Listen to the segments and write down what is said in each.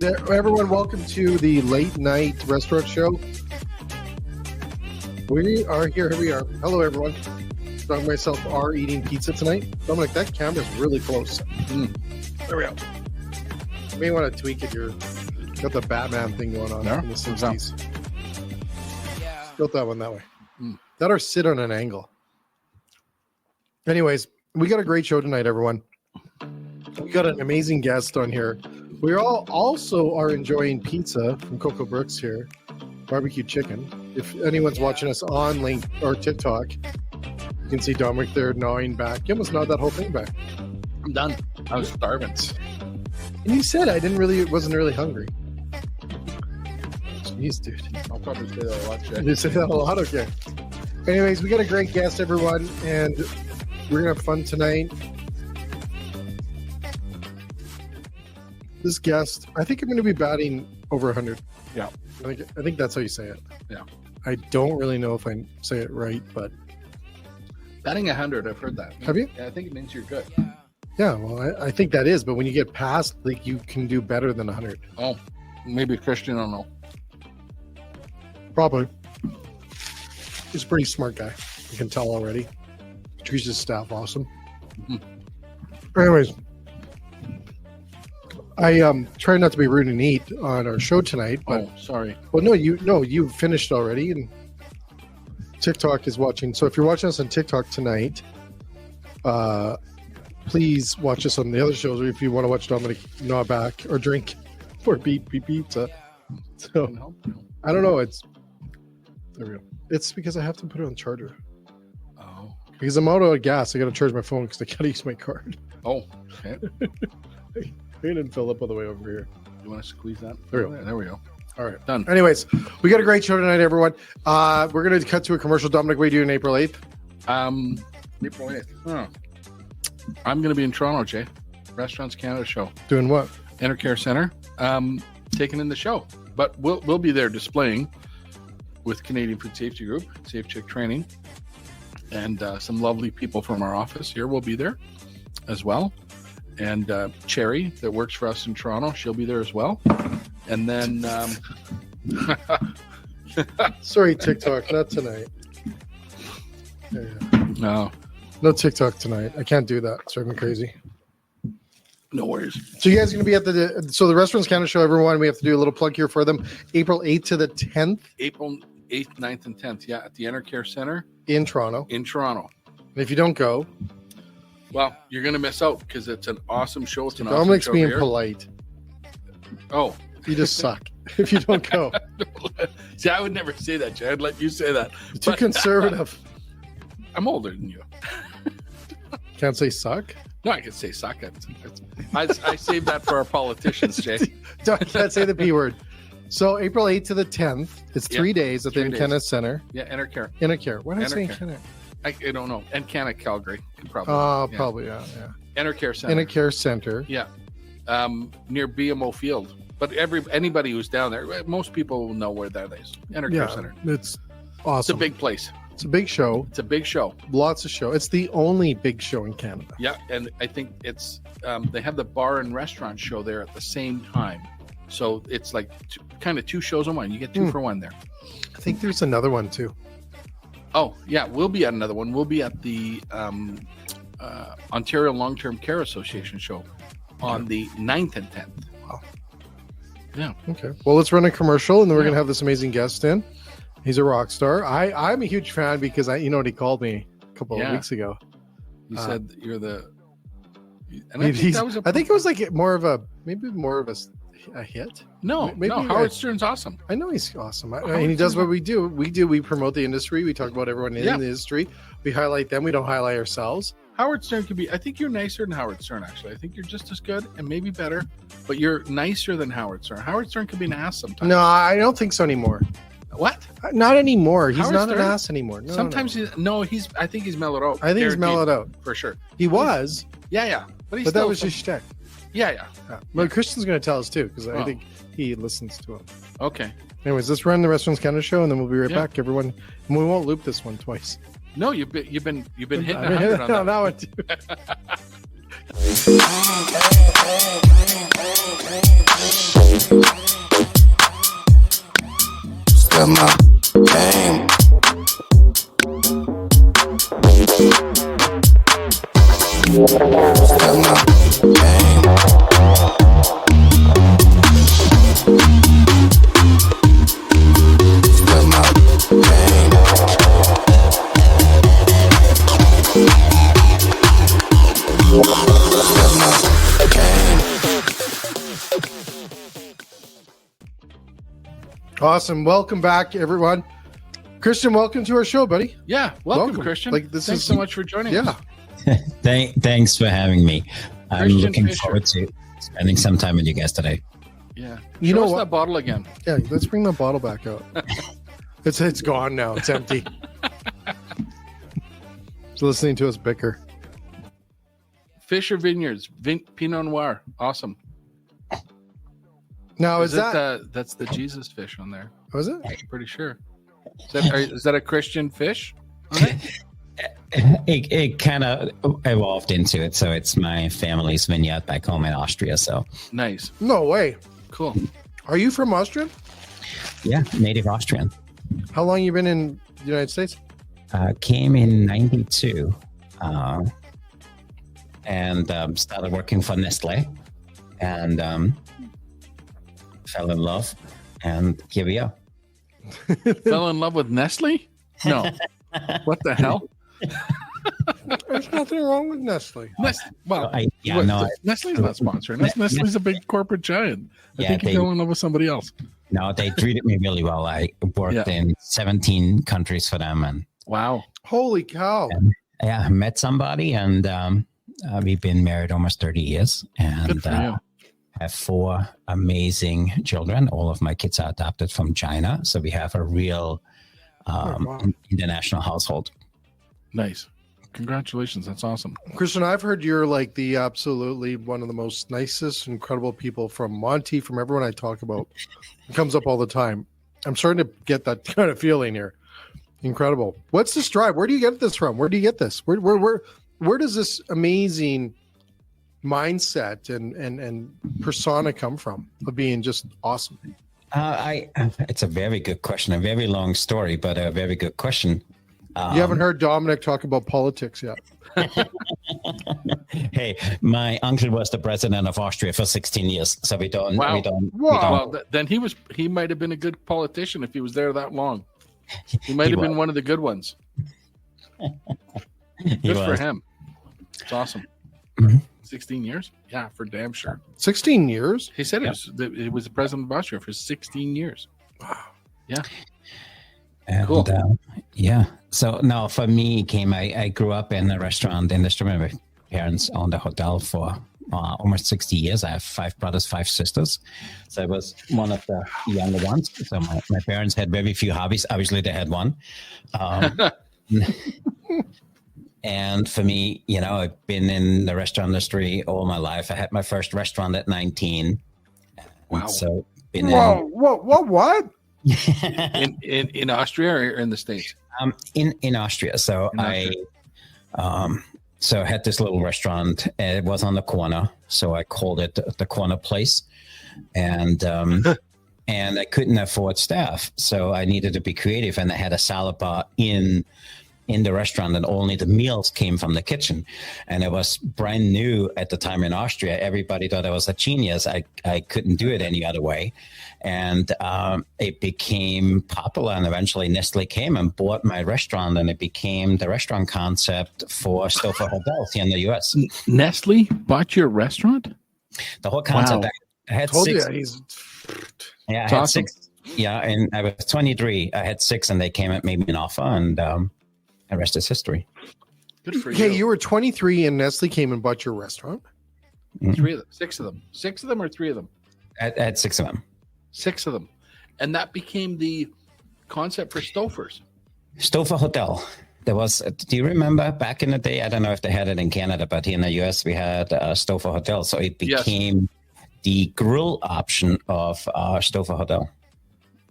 everyone, welcome to the late night restaurant show. We are here. Here we are. Hello, everyone. Doug and myself are eating pizza tonight. Dominic, that camera's really close. There we go. You may want to tweak it. You're got the Batman thing going on in the 60s. Yeah. Built that one that way. That or sit on an angle. Anyways, we got a great show tonight, everyone. We got an amazing guest on here. We all also are enjoying pizza from Coco Brooks here, barbecue chicken. If anyone's watching us on Link or TikTok, you can see Dominic there gnawing back. You almost gnawed that whole thing back. I'm done. I was starving. And you said wasn't really hungry. Jeez, dude. I'll probably say that a lot, Jay. You say that a lot, okay. Anyways, we got a great guest, everyone, and we're gonna have fun tonight. This guest, I think I'm going to be batting over 100. Yeah. I think that's how you say it. Yeah. I don't really know if I say it right, but... Batting 100, I've heard that. Have you? Yeah, I think it means you're good. Yeah, well, I think that is, but when you get past, like, you can do better than 100. Oh, maybe Christian, I don't know. Probably. He's a pretty smart guy. You can tell already. Treats his staff awesome. Mm-hmm. Anyways... I try not to be rude and eat on our show tonight, but sorry. Well, no, you finished already, and TikTok is watching. So if you're watching us on TikTok tonight, please watch us on the other shows. Or if you want to watch Dominic gnaw back or drink or beat pizza. So I don't know. There we go. It's because I have to put it on charger. Oh. Because I'm out of gas, I got to charge my phone because I got to use my card. Oh. Okay. I didn't fill up all the way over here. You want to squeeze that? There we go. There we go. All right. Done. Anyways, we got a great show tonight, everyone. We're going to cut to a commercial. Dominic, what are you doing April 8th? April 8th. Oh. I'm going to be in Toronto, Jay. Restaurants Canada show. Doing what? Intercare Center. Taking in the show. But we'll be there displaying with Canadian Food Safety Group, Safe Chick Training, and some lovely people from our office here will be there as well. And Cherry, that works for us in Toronto, she'll be there as well. And then... Sorry, TikTok, not tonight. No TikTok tonight. I can't do that. It's driving me crazy. No worries. So you guys are going to be at the Restaurants Canada show, everyone. We have to do a little plug here for them. April 8th to the 10th. April 8th, 9th, and 10th. Yeah, at the Intercare Center. In Toronto. And if you don't go... Well, you're going to miss out because it's an awesome show. It's an Dominic's awesome show being polite. Oh. You just suck if you don't go. See, I would never say that, Jay. I'd let you say that. You're too conservative. I'm older than you. Can't say suck? No, I can say suck. I save that for our politicians, Jay. Can't say the P word. So April 8th to the 10th. It's 3 days at the Encana Center. Yeah, Intercare. Why did I say Encana? I don't know. Encana, Calgary. Probably. Probably, yeah. Intercare Center. Intercare Center. Yeah. Near BMO Field. But anybody who's down there, most people will know where that is. Intercare Center. It's awesome. It's a big place. It's a big show. It's a big show. Lots of show. It's the only big show in Canada. Yeah, and I think it's they have the bar and restaurant show there at the same time. So it's like kind of two shows in one. You get two for one there. I think there's another one too. Oh, yeah, we'll be at another one. We'll be at the Ontario Long-Term Care Association show on the 9th and 10th. Wow. Yeah. Okay. Well, let's run a commercial, and then we're going to have this amazing guest in. He's a rock star. I'm a huge fan because you know what he called me a couple of weeks ago. He said you're the... And I think it was like more of a hit. No, Howard Stern's awesome. I know he's awesome. And he does what we do. We promote the industry. We talk about everyone in the industry. We highlight them. We don't highlight ourselves. Howard Stern could be, I think you're nicer than Howard Stern, actually. I think you're just as good and maybe better, but you're nicer than Howard Stern. Howard Stern could be an ass sometimes. No, I don't think so anymore. What? Not anymore. He's Howard not Stern? an ass anymore. Sometimes I think he's mellowed out. I think he's mellowed out. For sure. He was. Yeah. But that was just shtick. Yeah. Well, Christian's going to tell us too, because I think he listens to him. Okay. Anyways, let's run the Restaurants Canada show, and then we'll be right back, everyone. And we won't loop this one twice. No, you've been hitting 100 on that one too. Step my game. Step my game. Step my game. Step my game. Awesome. Welcome back, everyone. Christian, welcome to our show, buddy. Yeah, welcome. Christian. Thanks so much for joining us. Thanks for having me. I'm Christian looking Fisher. forward to spending some time with you guys today. Yeah. You Show know us what? that bottle again. Yeah, let's bring the bottle back out. It's gone now. It's empty. Just listening to us bicker. Fisher Vineyards, Pinot Noir. Awesome. Now, is that that's the Jesus fish on there? was it? I'm pretty sure. Is that a Christian fish on it? It kind of evolved into it. So it's my family's vineyard back home in Austria. So Nice. No way. Cool. Are you from Austria? yeah, native Austrian. How long you been in the United States? Came in 92 and started working for Nestle and fell in love. And here we are. Fell in love with Nestle? No. What the hell? There's nothing wrong with Nestle. Nestle's not sponsoring us. Nestle's a big corporate giant. I think you fell in love with somebody else. No, they treated me really well. I worked in 17 countries for them, and Wow. Holy cow. I met somebody, and we've been married almost 30 years, Good and for you. have 4 amazing children. All of my kids are adopted from China, so we have a real wow. international household. Nice. Congratulations. That's awesome. Christian, I've heard you're like the absolutely one of the most nicest, incredible people from Monty, from everyone I talk about. It comes up all the time. I'm starting to get that kind of feeling here. Incredible. What's this drive? Where do you get this from? Where do you get this? Where does this amazing mindset and persona come from of being just awesome? It's a very good question, a very long story, but a very good question. You haven't heard Dominic talk about politics yet. Hey, my uncle was the president of Austria for 16 years, so we don't. Wow. We don't. Well, then he might have been a good politician if he was there that long. He might have been one of the good ones. Good for him. It's awesome. Mhm. 16 years? Yeah, for damn sure. 16 years? He said it was the president of Austria for 16 years. Wow. Yeah. And, Cool. Yeah. So now for me, I grew up in a restaurant industry. My parents owned a hotel for almost 60 years. I have 5 brothers, 5 sisters. So I was one of the younger ones. So my parents had very few hobbies. Obviously, they had one. And for me, I've been in the restaurant industry all my life. I had my first restaurant at 19. Wow. So What? in Austria or in the States? In Austria. So I had this little restaurant. It was on the corner, so I called it the Corner Place, and and I couldn't afford staff, so I needed to be creative, and I had a salad bar in the restaurant, and only the meals came from the kitchen, and it was brand new at the time in Austria. Everybody thought I was a genius. I couldn't do it any other way, and it became popular, and eventually Nestle came and bought my restaurant, and it became the restaurant concept for Stouffer hotels here in the US. Nestle bought your restaurant? The whole concept. Wow. I had Told 6. you he's Yeah, I It's had awesome. 6. Yeah, and I was 23. I had 6, and they came and made me an offer, and the rest is history. Good for okay. you. You were 23 and Nestle came and bought your restaurant. 3 of them. 6 of them. 6 of them or 3 of them? I had 6 of them. 6 of them. And that became the concept for Stouffer's. Stouffer Hotel. There was, do you remember back in the day? I don't know if they had it in Canada, but here in the US, we had Stouffer Hotel. So it became the grill option of Stouffer Hotel.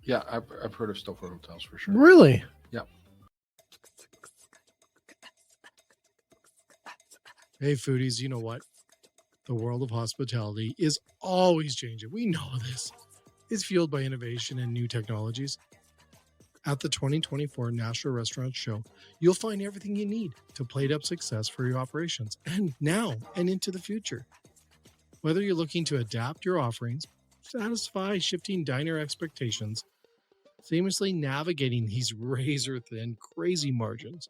Yeah, I've heard of Stouffer hotels for sure. Really? Yeah. Hey, foodies, you know what? The world of hospitality is always changing. We know this. It's fueled by innovation and new technologies. At the 2024 National Restaurant Show, you'll find everything you need to plate up success for your operations and now and into the future. Whether you're looking to adapt your offerings, satisfy shifting diner expectations, seamlessly navigating these razor-thin, crazy margins,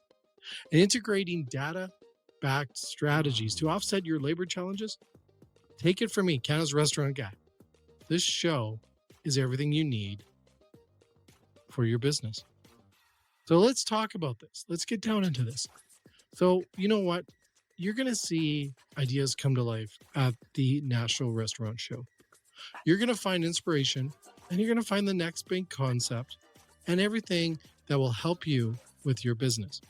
and integrating data-backed strategies to offset your labor challenges, take it from me, Canada's restaurant guy. This show is everything you need for your business. So let's talk about this. Let's get down into this. So you know what? You're going to see ideas come to life at the National Restaurant Show. You're going to find inspiration, and you're going to find the next big concept and everything that will help you with your business.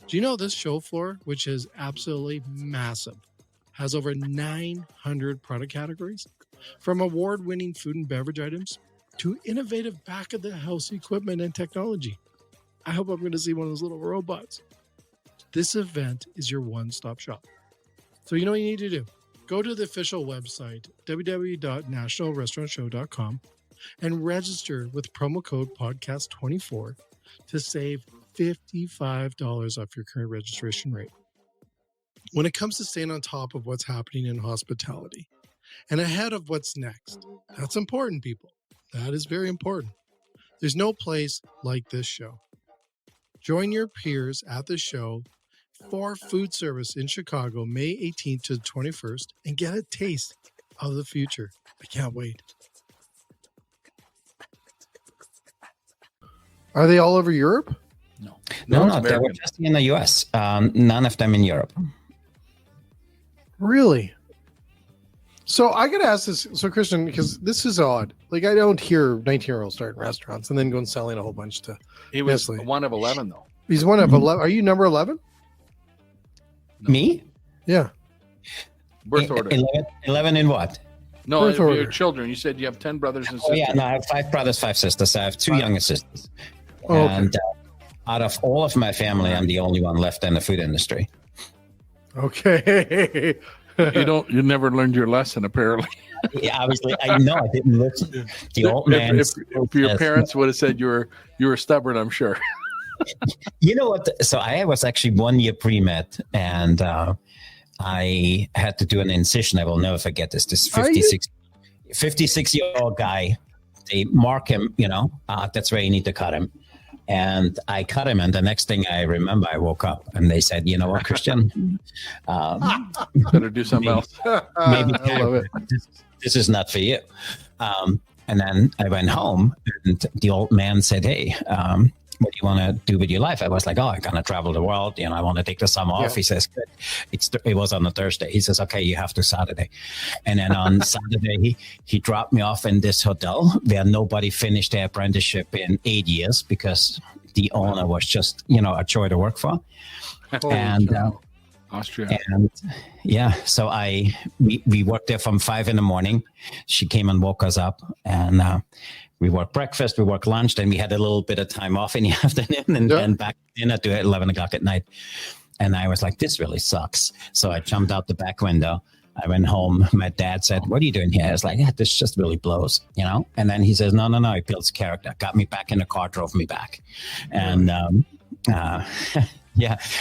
Do you know this show floor, which is absolutely massive, has over 900 product categories, from award-winning food and beverage items to innovative back-of-the-house equipment and technology. I hope I'm going to see one of those little robots. This event is your one-stop shop. So you know what you need to do? Go to the official website, www.nationalrestaurantshow.com, and register with promo code podcast24 to save $55 off your current registration rate. When it comes to staying on top of what's happening in hospitality and ahead of what's next, that's important, people. That is very important. There's no place like this show. Join your peers at the show for food service in Chicago, May 18th to the 21st, and get a taste of the future. I can't wait. Are they all over Europe? No, No, it's they were American. just in the US. None of them in Europe. Really? So I got to ask this. So Christian, because this is odd. Like I don't hear 19-year-olds starting restaurants and then go and selling a whole bunch to. He was Nestle. one of 11, though. He's one of 11. Are you number 11? No. Me? Yeah. Birth order. 11 in what? No, Birth if your order. children. You said you have 10 brothers and Oh, sisters. yeah, no, I have 5 brothers, 5 sisters. I have 2 younger sisters. Oh, okay. And out of all of my family, I'm the only one left in the food industry. Okay. You never learned your lesson, apparently. Yeah, obviously, I know I didn't listen. The old man. If your parents would have said you were stubborn, I'm sure. You know what? So I was actually 1 year pre-med, and I had to do an incision. I will never forget this. This 56-year-old guy, they mark him, that's where you need to cut him. And I cut him, and the next thing I remember, I woke up, and they said, "You know what, Christian? Better do something else. Maybe I love it. this is not for you." And then I went home, and the old man said, "Hey, what do you want to do with your life?" I was like, "Oh, I'm gonna travel the world. I want to take the summer off." Yeah. He says, "Good." It was on a Thursday. He says, "Okay, you have to Saturday." And then on Saturday, he dropped me off in this hotel where nobody finished their apprenticeship in 8 years because the owner was just, a joy to work for. Holy And cow. Austria. and yeah, so we worked there from 5 a.m. She came and woke us up, and we worked breakfast, we worked lunch, then we had a little bit of time off in the afternoon, and then back to dinner to 11 o'clock at night. And I was like, this really sucks. So I jumped out the back window. I went home. My dad said, "What are you doing here?" I was like, this just really blows, And then he says, no, he builds character. Got me back in the car, drove me back. And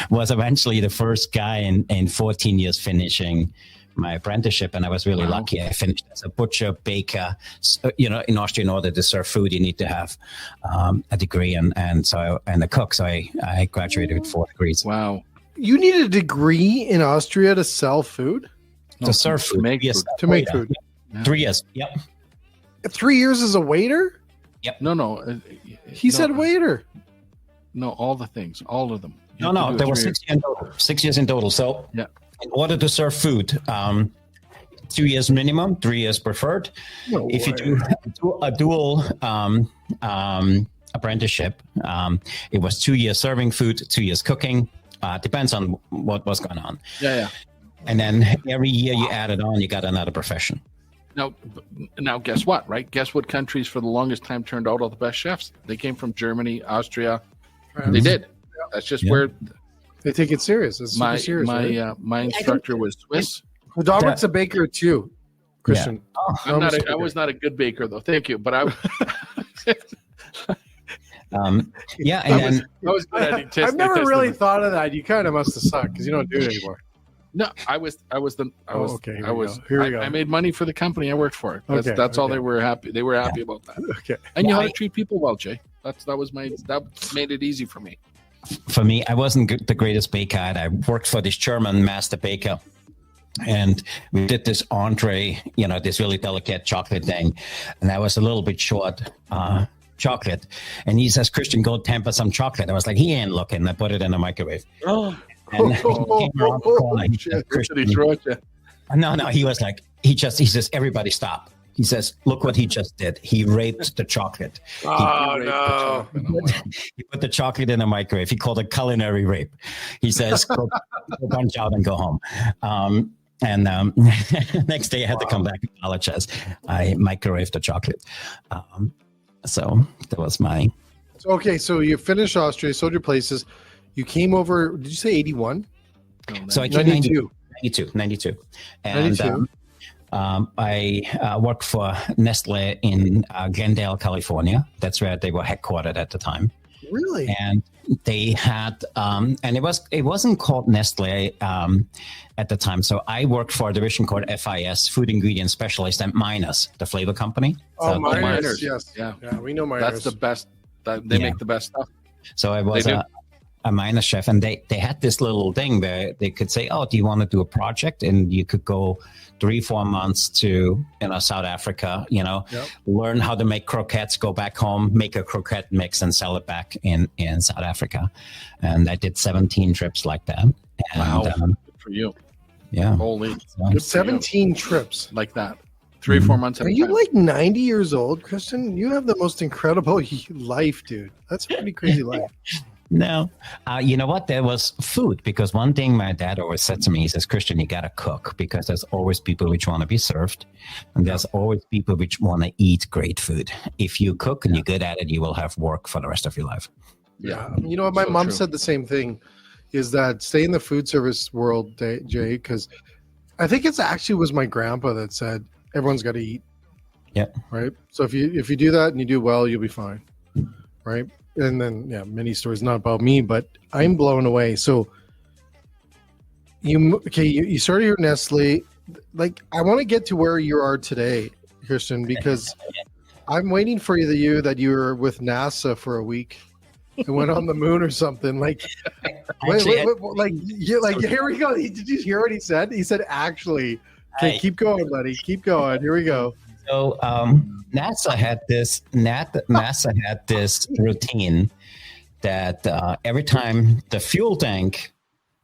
was eventually the first guy in 14 years finishing my apprenticeship, and I was really lucky. I finished as a butcher, baker. So, in Austria, in order to serve food, you need to have a degree, and a cook. So I graduated with 4 degrees. Wow. You need a degree in Austria to sell food? No, To serve food, make yes, food. To make food? Yeah. 3 years. Yep. 3 years as a waiter? No. He said waiter. No, all the things, all of them. You have to No, do there it were 3 years. 6 years in total. 6 years in total. So Yeah. in order to serve food, 2 years minimum, 3 years preferred. No If you way. do a dual apprenticeship, it was 2 years serving food, 2 years cooking. Depends on what was going on. Yeah. And then every year you added on, you got another profession. Now, guess what, right? Guess what countries for the longest time turned out all the best chefs? They came from Germany, Austria. They did. That's just Yeah. where They take it serious. It's super my serious. right? my instructor was Swiss. Well, Dominic's a baker too, Christian. Oh, I was not a good baker, though. Thank you. But Yeah, and then I was good at it. I've never really thought of that. You kind of must have sucked because you don't do it anymore. No, I was. Okay, I was. Here we go. I made money for the company I worked for. That's all they were happy. They were happy about that. Okay. And you know how to treat people well, Jay. That made it easy for me. For me, I wasn't the greatest baker. I worked for this German master baker, and we did this entree, this really delicate chocolate thing, and I was a little bit short chocolate. And he says, "Christian, go temper some chocolate." I was like, "He ain't looking." I put it in the microwave. Oh. And he came around the corner. He said, Did he throw it you? No, he was like, he says, "Everybody stop." He says, "Look what he just did. He raped the chocolate." Oh, no. He put the chocolate in the microwave. He called it culinary rape. He says, go punch out and go home. Next day I had to come back and apologize. I microwaved the chocolate. So that was my... Okay, so you finished Austria, sold your places. You came over, did you say 81? So I came 92. 92. And 92. I worked for Nestle in Glendale, California. That's where they were headquartered at the time. Really? And they had, and it wasn't called Nestle at the time. So I worked for a division called FIS, Food Ingredient Specialist, and Miners, the flavor company. Oh, so Miners, yes. Yeah, we know Miners. That's the best. They make the best stuff. So I was a minor chef, and they had this little thing where they could say, "Oh, do you want to do a project?" And you could go 3-4 months to South Africa, learn how to make croquettes, go back home, make a croquette mix, and sell it back in South Africa. And I did 17 trips like that. And, wow, good for you. Yeah, holy, 17 trips like that. 3 or 4 months. Are you like 90 years old, Christian? You have the most incredible life, dude. That's a pretty crazy life. No. You know what? There was food, because one thing my dad always said to me, he says, "Christian, you got to cook, because there's always people which want to be served, and there's always people which want to eat great food. If you cook and you're good at it, you will have work for the rest of your life." Yeah. You know what? My mom said the same thing, is that stay in the food service world, Jay, because I think it's actually was my grandpa that said, everyone's got to eat. Yeah. Right. So if you do that and you do well, you'll be fine. Right. And then, many stories, not about me, but I'm blown away. So you started your Nestle. Like, I want to get to where you are today, Christian, because I'm waiting for that you were with NASA for a week and went on the moon or something. Like, here we go. Did you hear what he said? He said, "Actually." Okay, keep going, buddy. Keep going. Here we go. So NASA had this routine that every time the fuel tank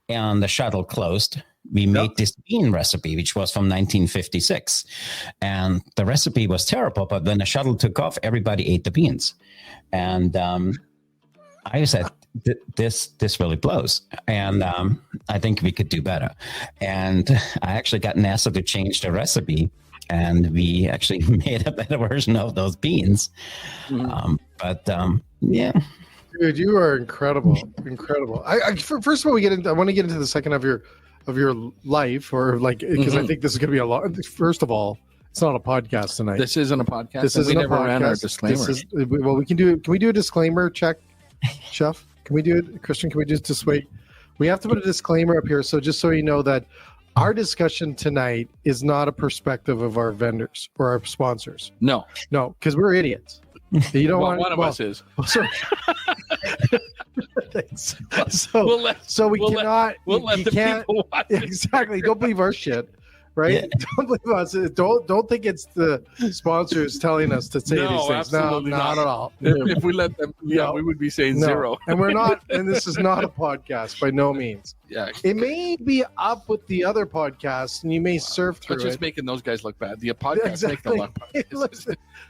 on the shuttle closed, we made this bean recipe, which was from 1956. And the recipe was terrible, but when the shuttle took off, everybody ate the beans. And I said, this really blows. And I think we could do better. And I actually got NASA to change the recipe, and we actually made a better version of those beans. Yeah. Dude, you are incredible. First of all, I want to get into the second of your life, or like, because I think this is going to be a lot. First of all, it's not a podcast tonight. This isn't a podcast. This isn't we never a podcast. ran our disclaimer. We can do. Can we do a disclaimer check, Chef? Can we do it, Christian? Can we just wait? We have to put a disclaimer up here, so just so you know that our discussion tonight is not a perspective of our vendors or our sponsors. No, because we're idiots. You don't want one of us is. So, we cannot. We'll let the people watch it. Exactly. Don't believe our shit. Right? Yeah. Don't believe us. Don't think it's the sponsors telling us to say these things. Absolutely not at all. If we let them, we would be saying zero. And we're not. And this is not a podcast by no means. Yeah. It may be up with the other podcasts, and you may surf through it. Just making those guys look bad. The podcast make them look bad.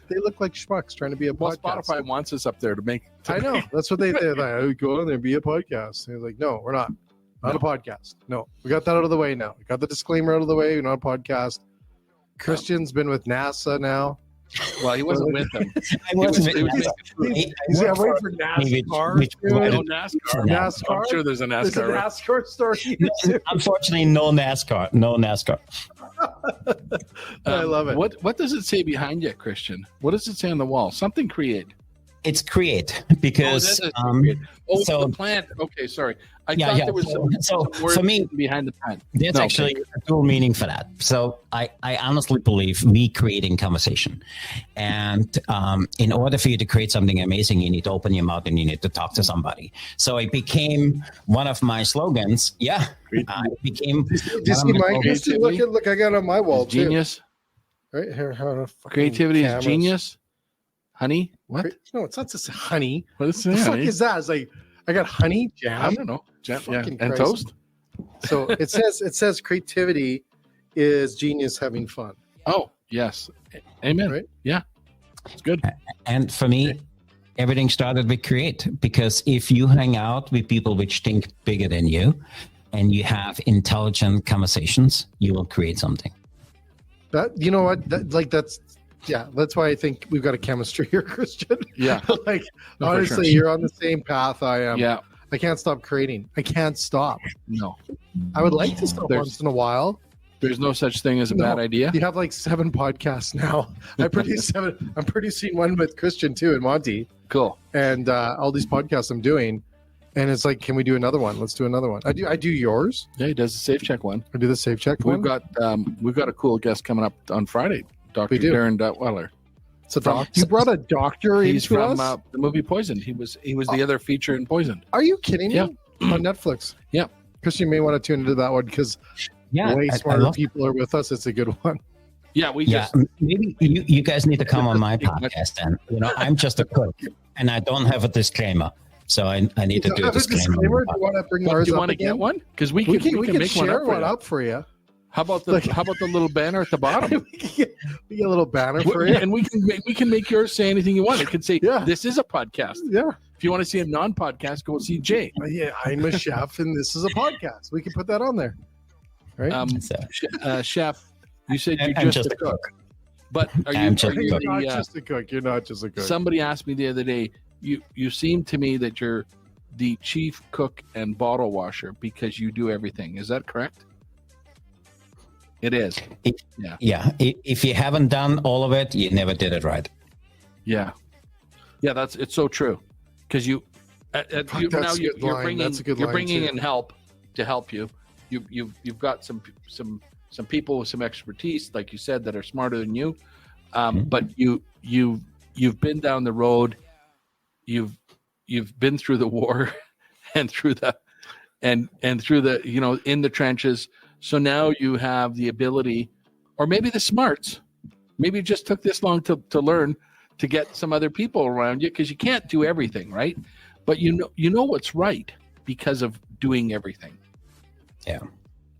They look like schmucks trying to be a podcast. Spotify wants us up there to make. I know. That's what they did. Like, go on there, be a podcast. And they're like, no, we're not. Not a podcast. No, we got that out of the way now. We got the disclaimer out of the way. We're not a podcast. Christian's been with NASA now. Well, he wasn't with them. I wasn't. He's waiting for NASCAR. NASCAR. I'm sure there's a NASCAR. There's a NASCAR story. Unfortunately, no NASCAR. No NASCAR. I love it. What does it say behind you, Christian? What does it say on the wall? Something create. It's create Oh, because that is great. Oh, so- the plant. Okay, sorry. I Yeah, thought yeah. there was So some word for me, behind the plant. there's No, actually a dual meaning for that. So I honestly believe we creating conversation. And in order for you to create something amazing, you need to open your mouth and you need to talk to somebody. So it became one of my slogans. Yeah. It became Do you one of see my my slogans. Christian? Look, I got it on my wall too. Genius. Right here, how the fucking Creativity cameras. is genius. Honey. What? No, it's not just honey. What is The that? fuck honey? is that? It's like I got honey I jam. don't know. Yeah. Fucking And Christ. toast. So it says creativity is genius having fun. Oh, yes. Amen. Right? Yeah. It's good. And for me, everything started with create, because if you hang out with people which think bigger than you and you have intelligent conversations, you will create something. That you know what? That's why I think we've got a chemistry here, Christian. Yeah. Like No, for honestly, sure. you're on the same path I am. Yeah. I can't stop creating. I can't stop. No. I would like to stop There's- once in a while. There's no such thing as a No. bad idea. You have like 7 podcasts now. I produce 7. I'm producing one with Christian too and Monty, Cool. and all these podcasts I'm doing. And it's like, can we do another one? Let's do another one. I do yours. Yeah, he does the safe check one. I do the safe check We've one. got a cool guest coming up on Friday, Dr. We do. Darren Duttweiler. So you brought a doctor He's into from us? the movie Poisoned. He was the other feature in Poisoned. Are you kidding me? Yeah. On Netflix. Yeah. Christian, you may want to tune into that one because way I smarter love- people are with us. It's a good one. Yeah, we Yeah, just maybe you guys need to come on my podcast then. I'm just a cook and I don't have a disclaimer. So I need to do a Have a disclaimer. Do you want to bring do ours you up want to again? get one? Because we We can can make one share up for one you. up for you. How about the Like- little banner at the bottom? we get a little banner for you. And we can make yours say anything you want. It can say, Yeah. "This is a podcast." Yeah. If you want to see a non-podcast, go see Jay. Yeah, I'm a chef and this is a podcast. We can put that on there. Right? So, Chef, you said you're I'm just a cook, but are you? I'm just are a you cook. You're not the, just a cook. You're not just a cook. somebody asked me the other day. You seem to me that you're the chief cook and bottle washer because you do everything. Is that correct? It is. yeah, if you haven't done all of it, you never did it right. Yeah. It's so true. Because you now that's a you're good line. bringing That's a good you're line, bringing too. in help to help you. You've got some people with some expertise, like you said, that are smarter than you. But you've been down the road. You've been through the war and through the and through the in the trenches. So now you have the ability, or maybe the smarts. Maybe it just took this long to learn to get some other people around you, because you can't do everything, right? But you know what's right because of doing everything.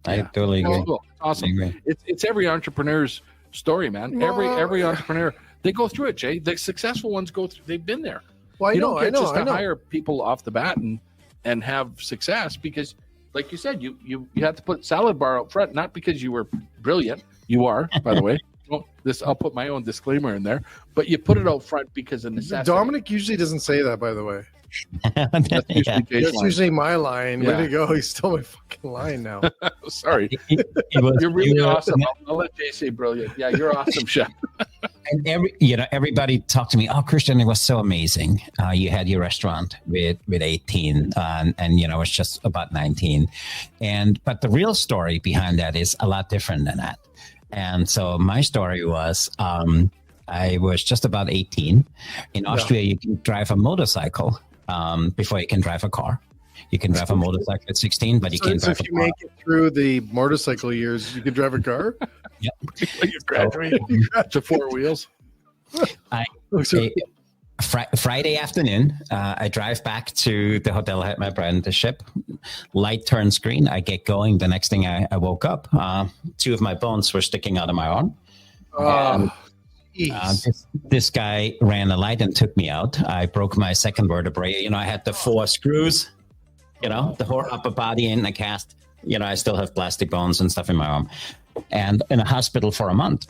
I totally agree. Cool. Awesome. I agree. It's every entrepreneur's story, man. Every entrepreneur, they go through it, Jay. The successful ones go through. They've been there. Well, You don't get just to hire people off the bat and have success, because, like you said, you have to put salad bar up front, not because you were brilliant. You are, by the way. I'll put my own disclaimer in there, but you put it out front because of necessity. Dominic usually doesn't say that, by the way. That's usually Yeah. Jay's That's line. usually my line. Yeah. Way to go. He stole my fucking line now. Sorry, It was- you're really it was- awesome. I'll let Jay say brilliant. Yeah, you're awesome, chef. And everybody talked to me. Oh, Christian, it was so amazing. You had your restaurant with 18, and it was just about 19. But the real story behind that is a lot different than that. And so my story was, I was just about 18. In Austria, you can drive a motorcycle before you can drive a car. You can drive a motorcycle at 16, but you can't So drive if a you car. make it through the motorcycle years, you can drive a car? You graduated to 4 wheels. Friday afternoon, I drive back to the hotel I had my apprenticeship. Light turns green. I get going. The next thing I woke up, 2 of my bones were sticking out of my arm. This guy ran a light and took me out. I broke my second vertebrae. I had the 4 screws, the whole upper body in a cast. I still have plastic bones and stuff in my arm. And in a hospital for a month.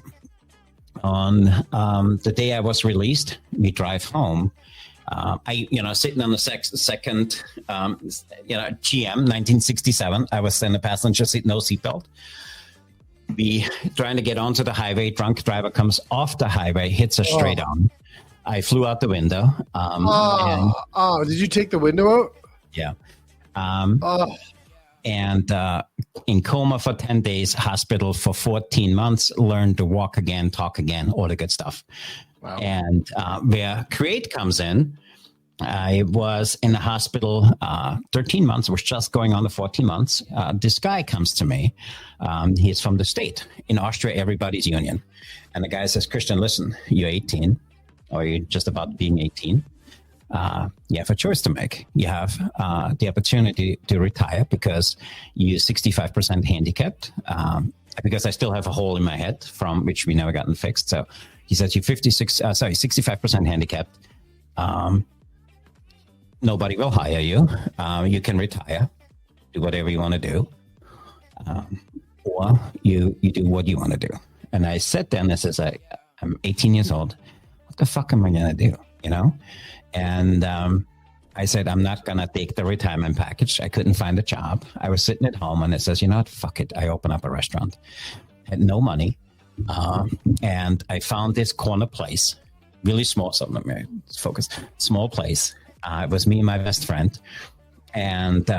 On the day I was released, we drive home. Sitting on the second, GM 1967. I was in the passenger seat, no seatbelt. We trying to get onto the highway. Drunk driver comes off the highway, hits us straight on. I flew out the window. Did you take the window out? Yeah. Oh, And in coma for 10 days, hospital for 14 months, learned to walk again, talk again, all the good stuff. Wow. And where Create comes in, I was in the hospital 13 months, was just going on the 14 months. This guy comes to me. He's from the state. In Austria, everybody's union. And the guy says, Christian, listen, you're 18, or you're just about being 18. You have a choice to make. You have the opportunity to retire because you're 65% handicapped, because I still have a hole in my head from which we never gotten fixed. So he says you're 65% handicapped. Nobody will hire you. You can retire, do whatever you want to do, or you do what you want to do. And I sat there and I says, I'm 18 years old. What the fuck am I going to do? You know? And I said, I'm not going to take the retirement package. I couldn't find a job. I was sitting at home and it says, you know what? Fuck it. I open up a restaurant. Had no money. And I found this corner place, really small. So let me focus. Small place. It was me and my best friend. And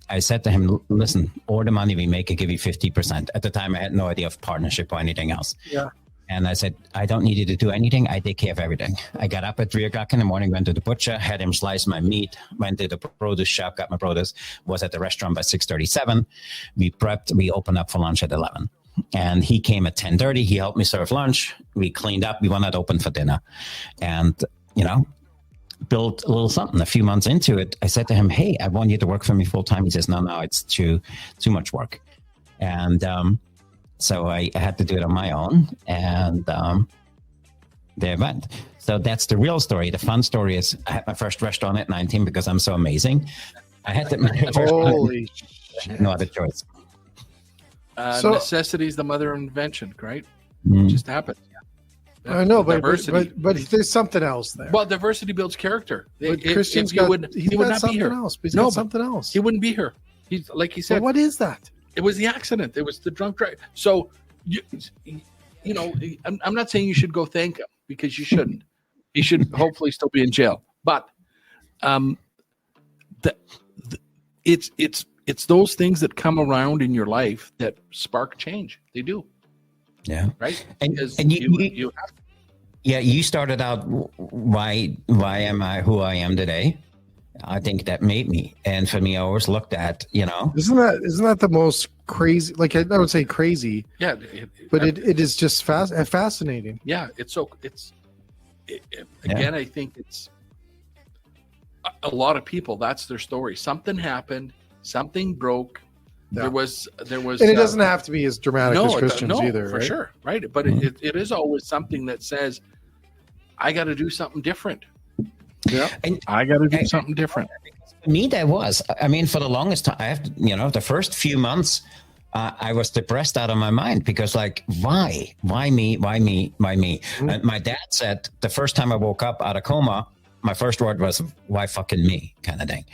I said to him, listen, all the money we make, I give you 50%. At the time, I had no idea of partnership or anything else. yeah. And I said, I don't need you to do anything. I take care of everything. I got up at 3 o'clock in the morning, went to the butcher, had him slice my meat, went to the produce shop, got my produce, was at the restaurant by 6:37. We prepped, we opened up for lunch at 11. And he came at 10:30. He helped me serve lunch. We cleaned up. We wanted to open for dinner. And, you know, built a little something. A few months into it, I said to him, hey, I want you to work for me full time. He says, no, it's too much work. And so I had to do it on my own. And there I went. So that's the real story. The fun story is I had my first restaurant at 19 because I'm so amazing. I had to Holy shit. no other choice. Necessity is the mother of invention, right? Mm. It just happened. I know, but Diversity. there's something else there. Well, diversity builds character. But Christian's he got would not be something here. else. But he's No, got but something else. He wouldn't be here. He's like he said. But what is that? It was the accident. It was the drunk drive. So, you know, I'm not saying you should go thank him because you shouldn't. He should hopefully still be in jail. But it's those things that come around in your life that spark change. They do. Yeah. Right. And Because you have to. Yeah, you started out, why am I who I am today? I think that made me. And for me, I always looked at, you know. Isn't that the most crazy? Like I would say crazy. Yeah. But it is just fascinating. Yeah. Again, I think it's a lot of people. That's their story. Something happened. Something broke. Yeah. There was, and it doesn't have to be as dramatic as Christian's either, for right? sure, right? But it is always something that says, I got to do something different. Yeah, And I got to do something different. for me, that was, I mean, for the longest time, I have to, you know, the first few months, I was depressed out of my mind because, like, why me? Mm-hmm. And my dad said the first time I woke up out of coma, my first word was, why fucking me, kind of thing.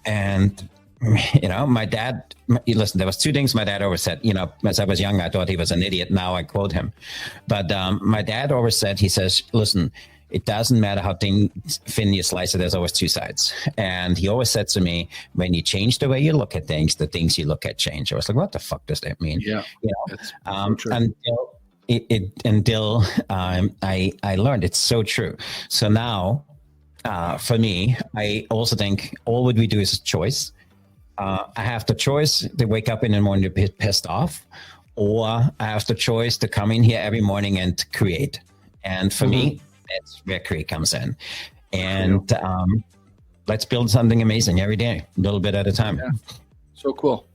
And you know, my dad, listen, there was two things my dad always said, you know, as I was young, I thought he was an idiot. Now I quote him. But my dad always said, he says, listen, it doesn't matter how thin you slice it, there's always two sides. And he always said to me, when you change the way you look at things, the things you look at change. I was like, what the fuck does that mean? Yeah. You know, It's so true. until I learned it's so true. So now, for me, I also think all what we do is a choice. I have the choice to wake up in the morning to be pissed off, or I have the choice to come in here every morning and create. And for me, that's where create comes in. And let's build something amazing every day, a little bit at a time. Yeah. So cool.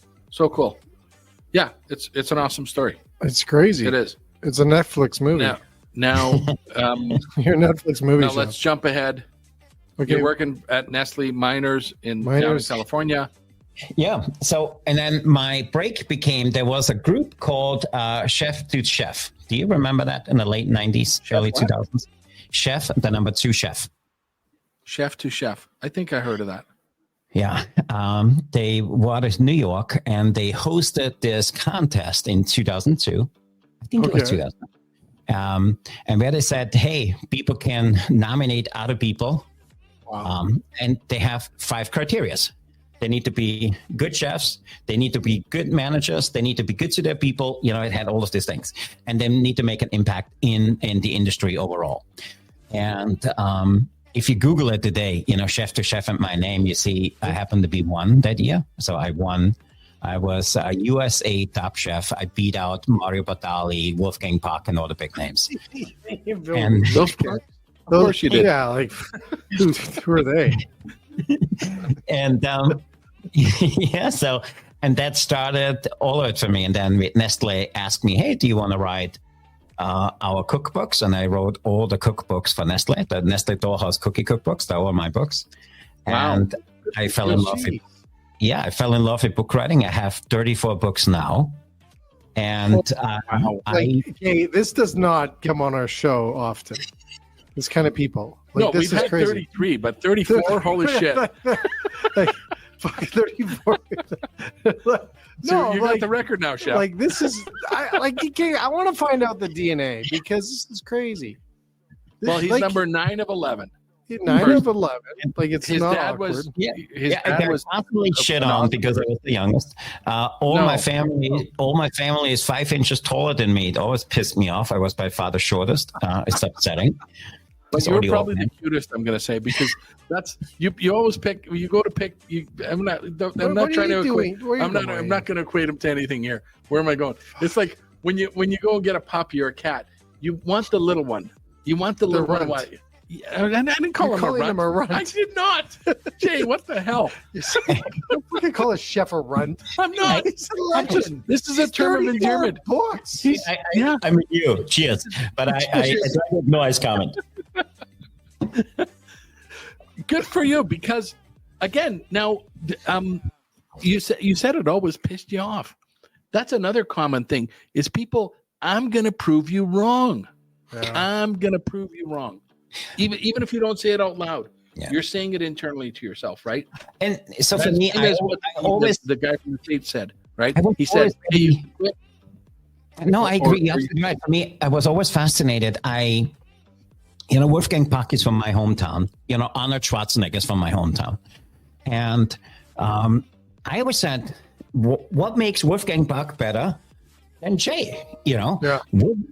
Yeah, it's an awesome story. it's crazy. It is. It's a Netflix movie. Now, Your Netflix movie. now show. let's jump ahead. Okay. You're working at Nestle Miners down in Miners. California. Yeah. So, and then my break became, there was a group called Chef to Chef. Do you remember that in the late 90s, early 2000s? Chef, the number 2 chef. Chef to Chef. I think I heard of that. Yeah. They were out of New York and they hosted this contest in 2002. I think it was Okay. 2000. and where they said, hey, people can nominate other people. Wow. And they have 5 criteria. They need to be good chefs. They need to be good managers. They need to be good to their people. It had all of these things, and they need to make an impact in the industry overall. And if you Google it today, chef to chef and my name, you see I happened to be one that year. So I won. I was a USA top chef. I beat out Mario Batali, Wolfgang Puck, and all the big names. And Those parts, of course you did. Yeah, like who are they? And and that started all of it for me. And then Nestle asked me, hey, do you want to write our cookbooks? And I wrote all the cookbooks for Nestle, the Nestle Dollhouse cookie cookbooks. They were my books. Wow. And I fell in love with I fell in love with book writing. I have 34 books now. And hey, this does not come on our show often. This kind of people. No, this we've had crazy. 33, but 34, holy shit. Like, fucking 34. So you got the record now, chef. Like this is, I want to find out the DNA because this is crazy. Well, he's number 9 of 11. 9 of 11. Like it's His not dad awkward. was. I got constantly shit on because I was the youngest. My family is 5 inches taller than me. It always pissed me off. I was by far the shortest. It's upsetting. But you're probably the cutest, I'm going to say, because that's you always pick. You go to pick. I'm not trying to equate. I'm not going to equate him to anything here. Where am I going? It's like when you go and get a puppy or a cat. You want the little one. You want the little one. I didn't call him a runt. I did not. Jay, what the hell? We can call a chef a runt. I'm not. This is a term of endearment. Books. I'm with you. Cheers. But I don't noise comment. Good for you, because again, now you said it always pissed you off. That's another common thing is people. I'm going to prove you wrong. Yeah. I'm going to prove you wrong. Even if you don't say it out loud, you're saying it internally to yourself, right? And so for me, I always the guy from the States said, right? He said, "Hey, you quit." No, I agree. You're absolutely right. For me, I was always fascinated. Wolfgang Puck is from my hometown. Arnold Schwarzenegger is from my hometown, and I always said, "What makes Wolfgang Puck better?" And Jay,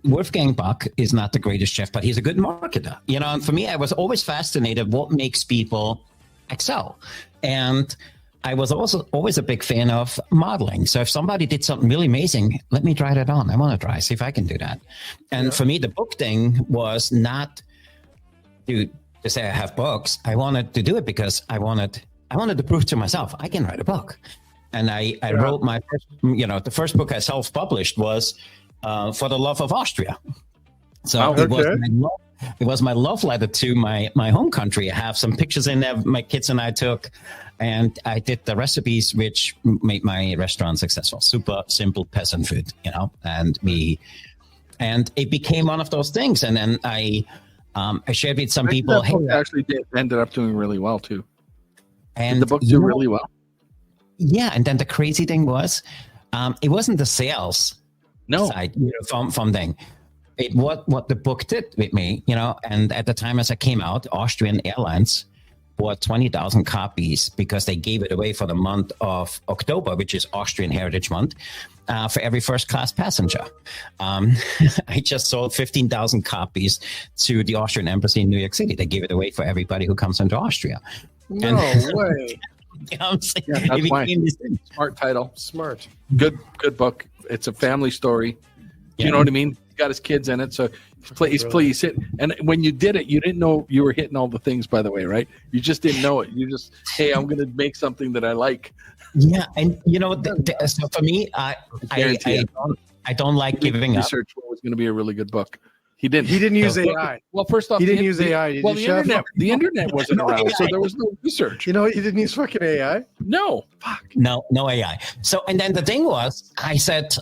Wolfgang Puck is not the greatest chef, but he's a good marketer. And for me, I was always fascinated what makes people excel. And I was also always a big fan of modeling. So if somebody did something really amazing, let me try that on. I want to try, see if I can do that. And for me, the book thing was not to say I have books. I wanted to do it because I wanted to prove to myself I can write a book. And I wrote my first, the first book I self-published was For the Love of Austria. So it was my love letter to my home country. I have some pictures in there my kids and I took, and I did the recipes which made my restaurant successful. Super simple peasant food, and it became one of those things. And then I shared with some people. That book actually ended up doing really well too. And the book do really well. Yeah, and then the crazy thing was, it wasn't the sales side from thing. It what the book did with me, and at the time as I came out, Austrian Airlines bought 20,000 copies because they gave it away for the month of October, which is Austrian Heritage Month, for every first class passenger. I just sold 15,000 copies to the Austrian Embassy in New York City. They gave it away for everybody who comes into Austria. No way. I'm saying? Yeah, that's why. Smart title. Smart. Good book. It's a family story. You know what I mean? He's got his kids in it. So he's hit. And when you did it, you didn't know you were hitting all the things, by the way, right? You just didn't know it. You just, hey, I'm going to make something that I like. Yeah. And, so for me, I don't like giving up. Research what was going to be a really good book. He didn't use AI. Well, first off, he didn't use AI. The internet wasn't around, so there was no research. You didn't use fucking AI. No, no AI. So, and then the thing was, I said,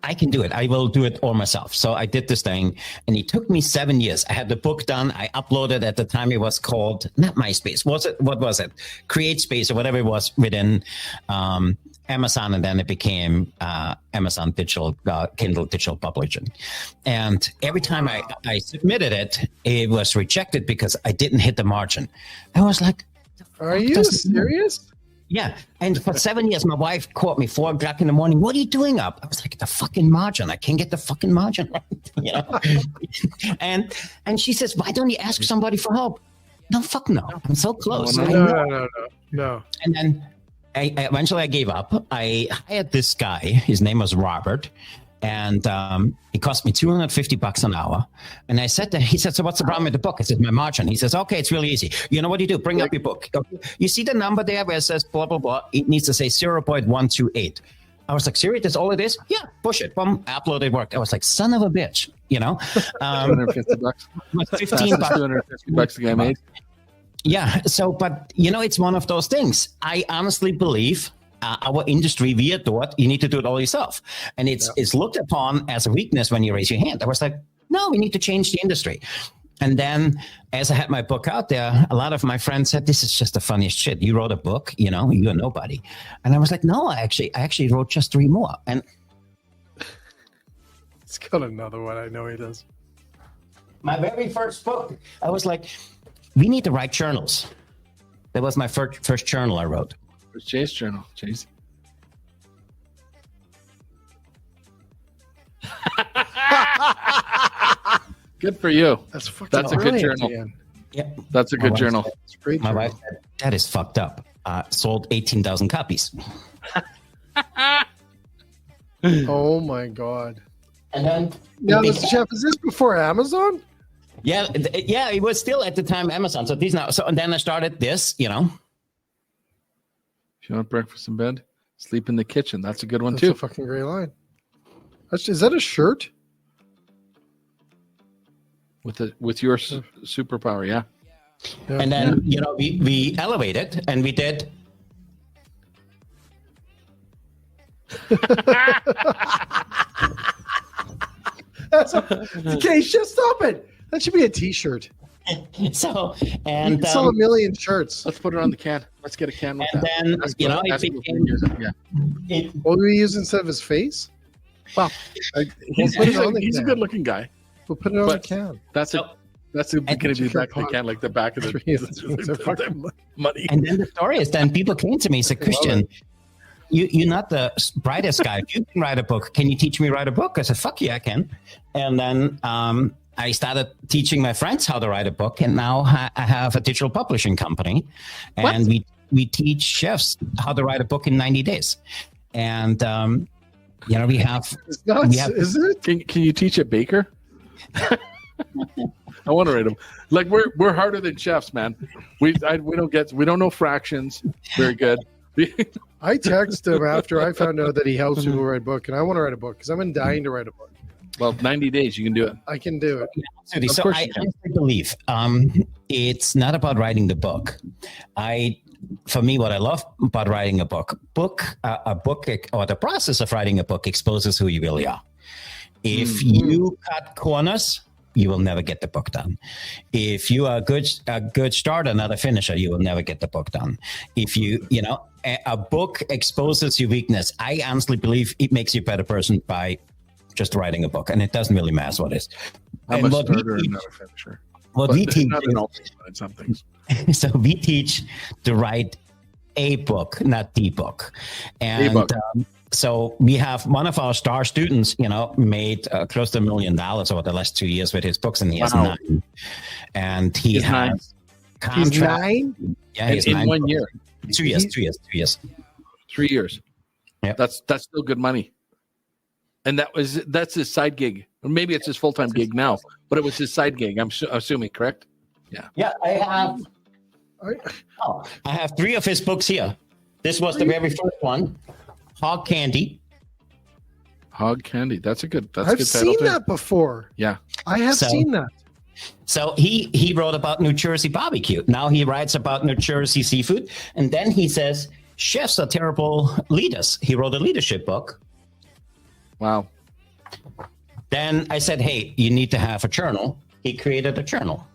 I can do it. I will do it all myself. So I did this thing, and it took me 7 years. I had the book done. I uploaded at the time. It was called not MySpace. What was it? CreateSpace or whatever it was within Amazon, and then it became Amazon Digital Kindle Digital Publishing. And every time I submitted it, it was rejected because I didn't hit the margin. I was like, Are you serious? yeah. And for 7 years, my wife called me 4 o'clock in the morning. What are you doing up? I was like, the fucking margin. I can't get the fucking margin right. You know? and she says, why don't you ask somebody for help? No, fuck no. I'm so close. No. And then I eventually gave up. I hired this guy. His name was Robert. And it cost me $250 an hour. And I said to him, he said, so what's the problem with the book? I said, my margin. He says, okay, it's really easy. You know what you do? Bring up your book. You see the number there where it says blah, blah, blah. It needs to say 0.128. I was like, serious? That's all it is? Yeah, push it. Boom, upload it, worked. I was like, son of a bitch, you know? $250. $15. $250 the guy made. Yeah. So, but you know, it's one of those things. I honestly believe our industry, we are taught you need to do it all yourself. And it's looked upon as a weakness when you raise your hand. I was like, no, we need to change the industry. And then as I had my book out there, a lot of my friends said, this is just the funniest shit. You wrote a book, you know, you're nobody. And I was like, no, I actually wrote just 3 more. And He's got another one. I know he does. my very first book, I was like, we need to write journals. That was my first journal I wrote. It's Jay's journal. Jay's. Good for you. That's fucking That's a good brilliant, journal. Ian. Yep. That's a good journal. It's a great My journal. wife said, that is fucked up. Sold 18,000 copies. Oh my god. And then Now, Mr. Chef, is this before Amazon? yeah, it was still at the time Amazon. So these now. So and then I started this, you know. If you want breakfast in bed, sleep in the kitchen. That's a good one That's too. a fucking great line. Is that a shirt? With your superpower, yeah. Yeah. And then you know we elevated and we did. Okay, just stop it. That should be a T-shirt. So You and can sell a million shirts. Let's put it on the can. Let's get a can with and that. then That's you good. know it That's good. became Yeah. What do we use instead of his face? Well, We'll he's put it on the a can. good-looking guy. We'll put it on But- the can. That's So- going to be back of the can, like the back of the money. And then the story is, then people came to me and said, Christian, you're not the brightest guy. If you can write a book, can you teach me to write a book? I said, fuck yeah, I can. And then I started teaching my friends how to write a book. And now I have a digital publishing company. And we teach chefs how to write a book in 90 days. And, you know, we have... It's nuts, we have- isn't it? Can you teach a baker? I want to write them. Like we're harder than chefs, man. We don't know fractions very good. I texted him after I found out that he helps people write a book, and I want to write a book because I've been dying to write a book. Well, 90 days, you can do it. I can do it. Absolutely. Of So course I you can. honestly believe it's not about writing the book. For me, what I love about writing a book, or the process of writing a book exposes who you really are. If you cut corners, you will never get the book done. If you are a good starter, not a finisher, you will never get the book done. If a book exposes your weakness, I honestly believe it makes you a better person by just writing a book, and it doesn't really matter what it is. I'm And a what we starter and teach- not a finisher. What But we teach not in all things, but in some things. so we teach to write a book, not the book. And book. So we have one of our star students, you know, made close to $1 million over the last 2 years with his books, and he has Wow. 9. And he He's has 9? He's contract. 9? Yeah, he's in 9 1 books. year, 2 years. 3 years. Yep. That's still good money. And that's his side gig, or maybe it's his full-time gig now, but it was his side gig. I'm assuming, correct? Yeah, I have 3 of his books here. This was the very first one, Hog Candy. Hog Candy. That's a good I've title seen too. that before. Yeah. I have So- seen that. So he wrote about New Jersey barbecue. Now he writes about New Jersey seafood. And then he says, chefs are terrible leaders. He wrote a leadership book. Wow. Then I said, hey, you need to have a journal. He created a journal.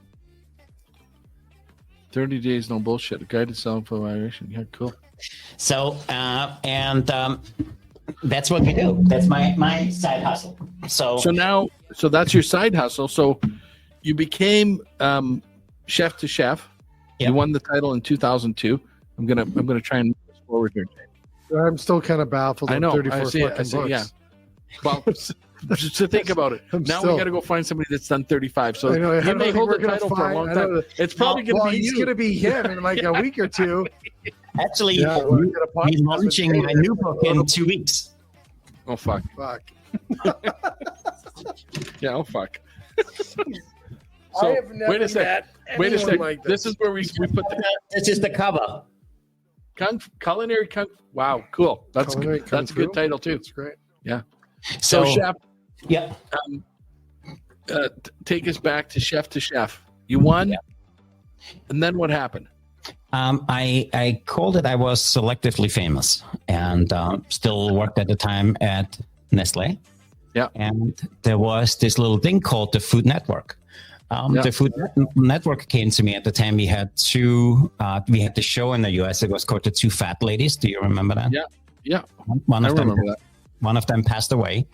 30 days, no bullshit. Guided self-evaluation. Yeah, cool. So that's what we do. That's my side hustle. So that's your side hustle. So you became chef to chef. Yep. You won the title in 2002. I'm gonna try and move this forward here, Jay. I'm still kind of baffled. I know. 34 I see fucking it. books. Yeah. Well, just to think about it. Now we got to go find somebody that's done 35. So I know, I he don't may think hold we're the gonna title for a find- long I know time. that- It's probably going to be he's you. going to be him in like a week or two. actually, Yeah, we're gonna we're podcast launching with my Jay. new book in 2 weeks. Oh fuck. Fuck. Yeah. Oh fuck. I have never wait a sec. met Wait a anyone sec. like This is where we put the This is the cover. culinary. Wow. Cool. That's Culinary good. Kung That's a good Fu? title too. That's great. So, So chef, yeah. take us back to chef. You won, Yeah. and then what happened? I called it. I was selectively famous, and still worked at the time at Nestle. Yeah. And there was this little thing called the Food Network. Yeah. The Food Network came to me at the time. We had we had the show in the US. It was called the Two Fat Ladies. Do you remember that? Yeah. Yeah. One I of them. remember that. One of them passed away,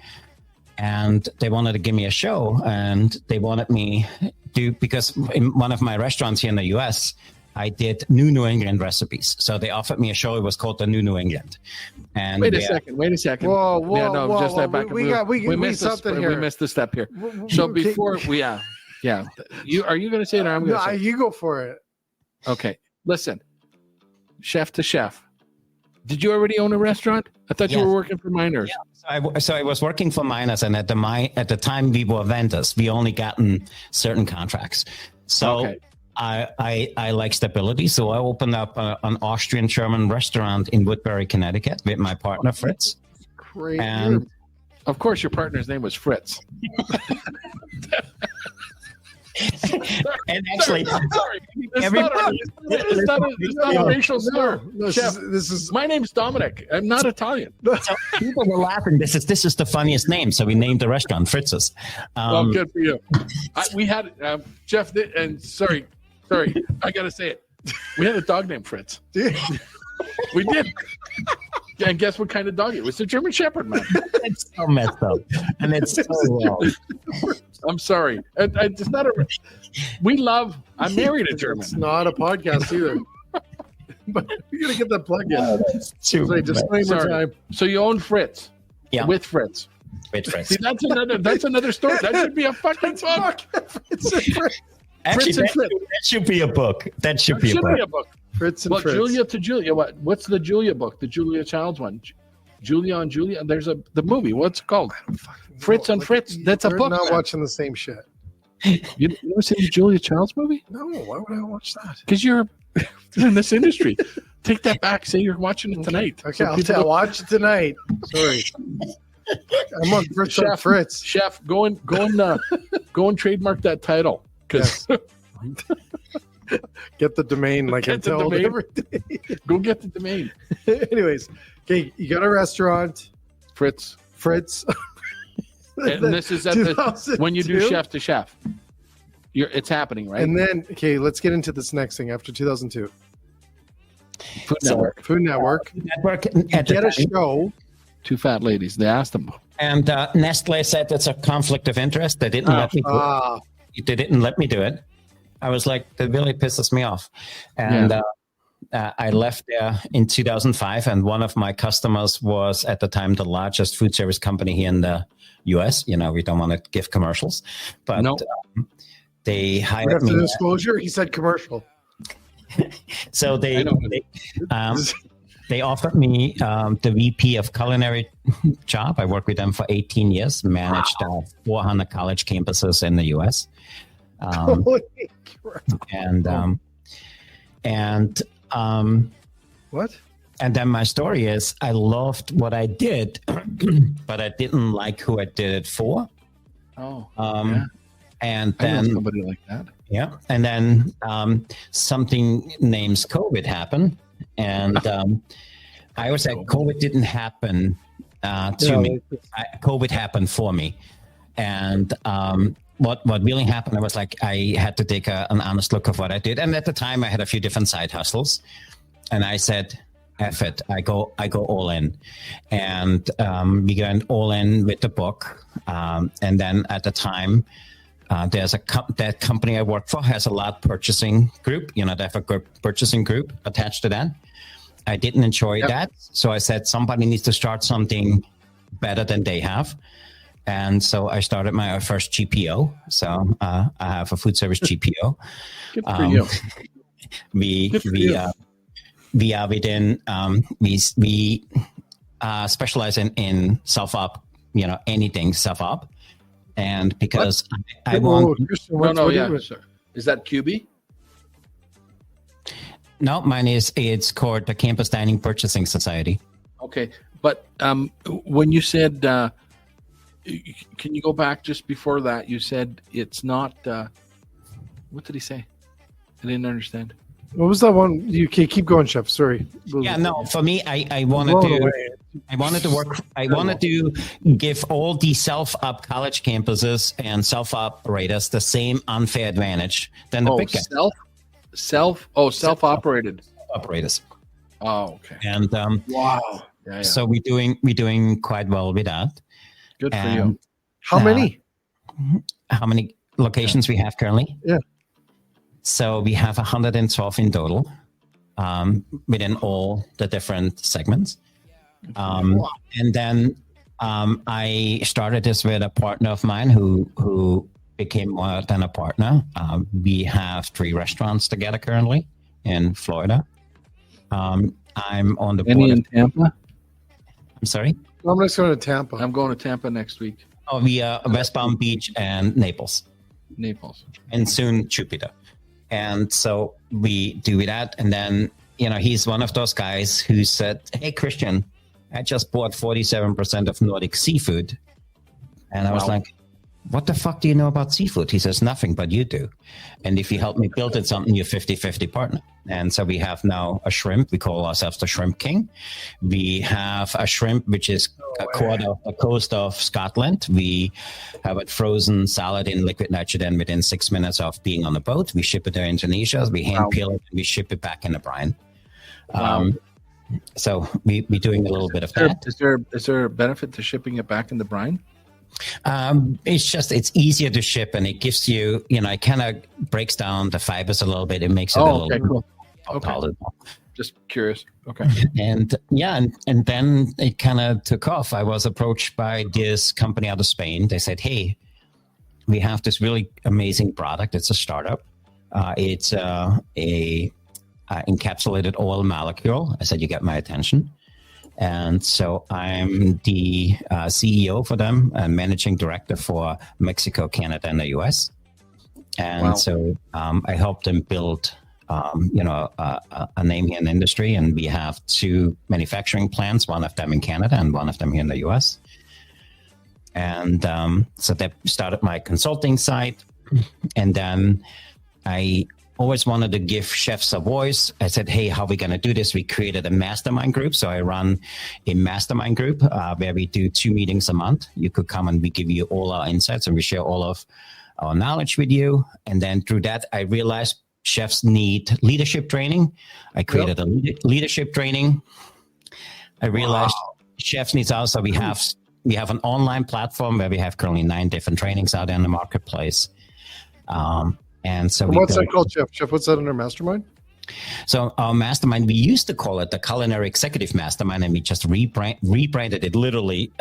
and they wanted to give me a show, and they wanted me to, because in one of my restaurants here in the US, I did New England recipes. So they offered me a show. It was called the New England. And Wait a second. Whoa, whoa, just whoa, that back. we missed something here. We missed a step here. So Okay. before yeah. Are you going to say it or I'm going No, to say it? you go for it. Okay. Listen, chef to chef. Did you already own a restaurant? I thought you Yes. were working for miners. So I was working for miners, and at the time we were vendors. We only gotten certain contracts. So Okay. I like stability. So I opened up an Austrian German restaurant in Woodbury, Connecticut, with my partner Fritz. Great. And Of course, your partner's name was Fritz. and actually, Sorry. It's Everybody- not a racial slur. No, Chef, this is my name's Dominic. I'm not Italian. so people were laughing. This is the funniest name. So we named the restaurant Fritz's. Well, good for you. We had Jeff, and sorry, I got to say it. We had a dog named Fritz. We did. And guess what kind of dog it was? A German Shepherd, man. It's so messed up, and it's so wrong. I'm sorry. It's not a. I'm married a German. It's not a podcast either. But you gotta get that plug in. It's too Say bad. disclaimer Sorry. time. So you own Fritz. Yeah. With Fritz. With Fritz. See, that's another story. That should be a fucking book. Actually, Fritz and that, Fritz. that should be a book. That should That be a should book. be a book. Fritz and Well, Fritz. Julia to Julia. What's the Julia book? The Julia Childs one. Julia on Julia. There's the movie. What's it called? Fritz on Fritz. That's a We're book. not man. watching the same shit. You never seen the Julia Childs movie? No, why would I watch that? Because you're in this industry. Take that back. Say you're watching it tonight. Okay, So people don't- watch it tonight. Sorry. I'm on Fritz on Chef. Fritz. Chef, go and trademark that title. Because Get the domain like Get I'm the told domain. every day. go get the domain. Anyways, okay, you got a restaurant, Fritz. Fritz. And this is when you do 2002. chef to chef. It's happening, right? And then, okay, let's get into this next thing after 2002. Food So- Network. Food Network. Network at the Get a time. show. Two fat ladies. They asked them. And Nestle said it's a conflict of interest. They didn't let me do it. They didn't let me do it. I was like, that really pisses me off. And I left there in 2005. And one of my customers was at the time the largest food service company here in the US. You know, we don't want to give commercials, but No. they hired After me. disclosure, he said commercial. So I they, know. they offered me the VP of culinary job. I worked with them for 18 years, managed 400 college campuses in the US. Holy crap. What? And then my story is I loved what I did, but I didn't like who I did it for. Oh. And I know then somebody like that. yeah, and then something named COVID happened, and I always said COVID didn't happen to me. COVID happened for me, And what really happened was like I had to take an honest look of what I did. And at the time, I had a few different side hustles, and I said, "F it, I go all in," and we went all in with the book. And then at the time, there's that company I work for has a lot purchasing group. They have a group purchasing group attached to that. I didn't enjoy that, so I said somebody needs to start something better than they have. And so I started my first GPO. So I have a food service GPO. Good for you. We are within. We specialize in self-op. Anything self-op. And because I want. Sir. Is that QB? No, mine it's called the Campus Dining Purchasing Society. Okay, but when you said, can you go back just before that? You said it's not. What did he say? I didn't understand. What was that one? You keep going, Chef. Sorry. Yeah, no. For me, I wanted to give all the self-op college campuses and self-operators the same unfair advantage than the big guys. Self-operated operators. Oh, okay. And wow. Yeah. So we're doing quite well with that. Good for you. How many? How many locations we have currently? Yeah. So we have 112 in total within all the different segments. And then I started this with a partner of mine who became more than a partner. We have 3 restaurants together currently in Florida. I'm on the board. Any in Tampa? I'm sorry? I'm just going to Tampa. I'm going to Tampa next week. Oh, we are West Palm Beach and Naples. And soon Jupiter. And so we do that. And then, he's one of those guys who said, "Hey, Christian, I just bought 47% of Nordic seafood." And I was like, "What the fuck do you know about seafood?" He says, "Nothing, but you do. And if you help me build it something, you're 50-50 partner." And so we have now a shrimp. We call ourselves the Shrimp King. We have a shrimp, which is a quarter of the coast of Scotland. We have it frozen, salad in liquid nitrogen within 6 minutes of being on the boat. We ship it to Indonesia. We hand peel it, and we ship it back in the brine. So we're doing a little bit of that. Is there a benefit to shipping it back in the brine? It's easier to ship, and it gives you, it kind of breaks down the fibers a little bit. It makes it a little cool. palatable. Just curious. Okay. And then it kind of took off. I was approached by this company out of Spain. They said, "Hey, we have this really amazing product. It's a startup. It's a encapsulated oil molecule." I said, "You get my attention." And so I'm the CEO for them and managing director for Mexico, Canada, and the US. And so I helped them build, a name here in the industry. And we have 2 manufacturing plants, one of them in Canada and one of them here in the US. And so that started my consulting side. And then I always wanted to give chefs a voice. I said, "Hey, how are we going to do this?" We created a mastermind group. So I run a mastermind group where we do 2 meetings a month. You could come and we give you all our insights and we share all of our knowledge with you. And then through that, I realized chefs need leadership training. I created a leadership training. I realized chefs need also, we have an online platform where we have currently 9 different trainings out in the marketplace. And so what's that called, Chef? Chef, what's that under Mastermind? So our mastermind, we used to call it the Culinary Executive Mastermind, and we just rebranded it literally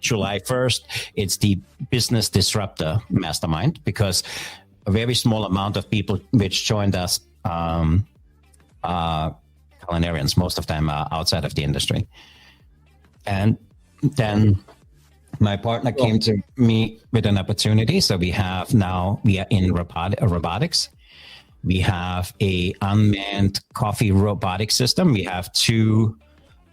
July 1st. It's the Business Disruptor Mastermind, because a very small amount of people which joined us are culinarians. Most of them are outside of the industry. And then my partner came to me with an opportunity. So we are in robotics. We have a unmanned coffee robotic system. We have 2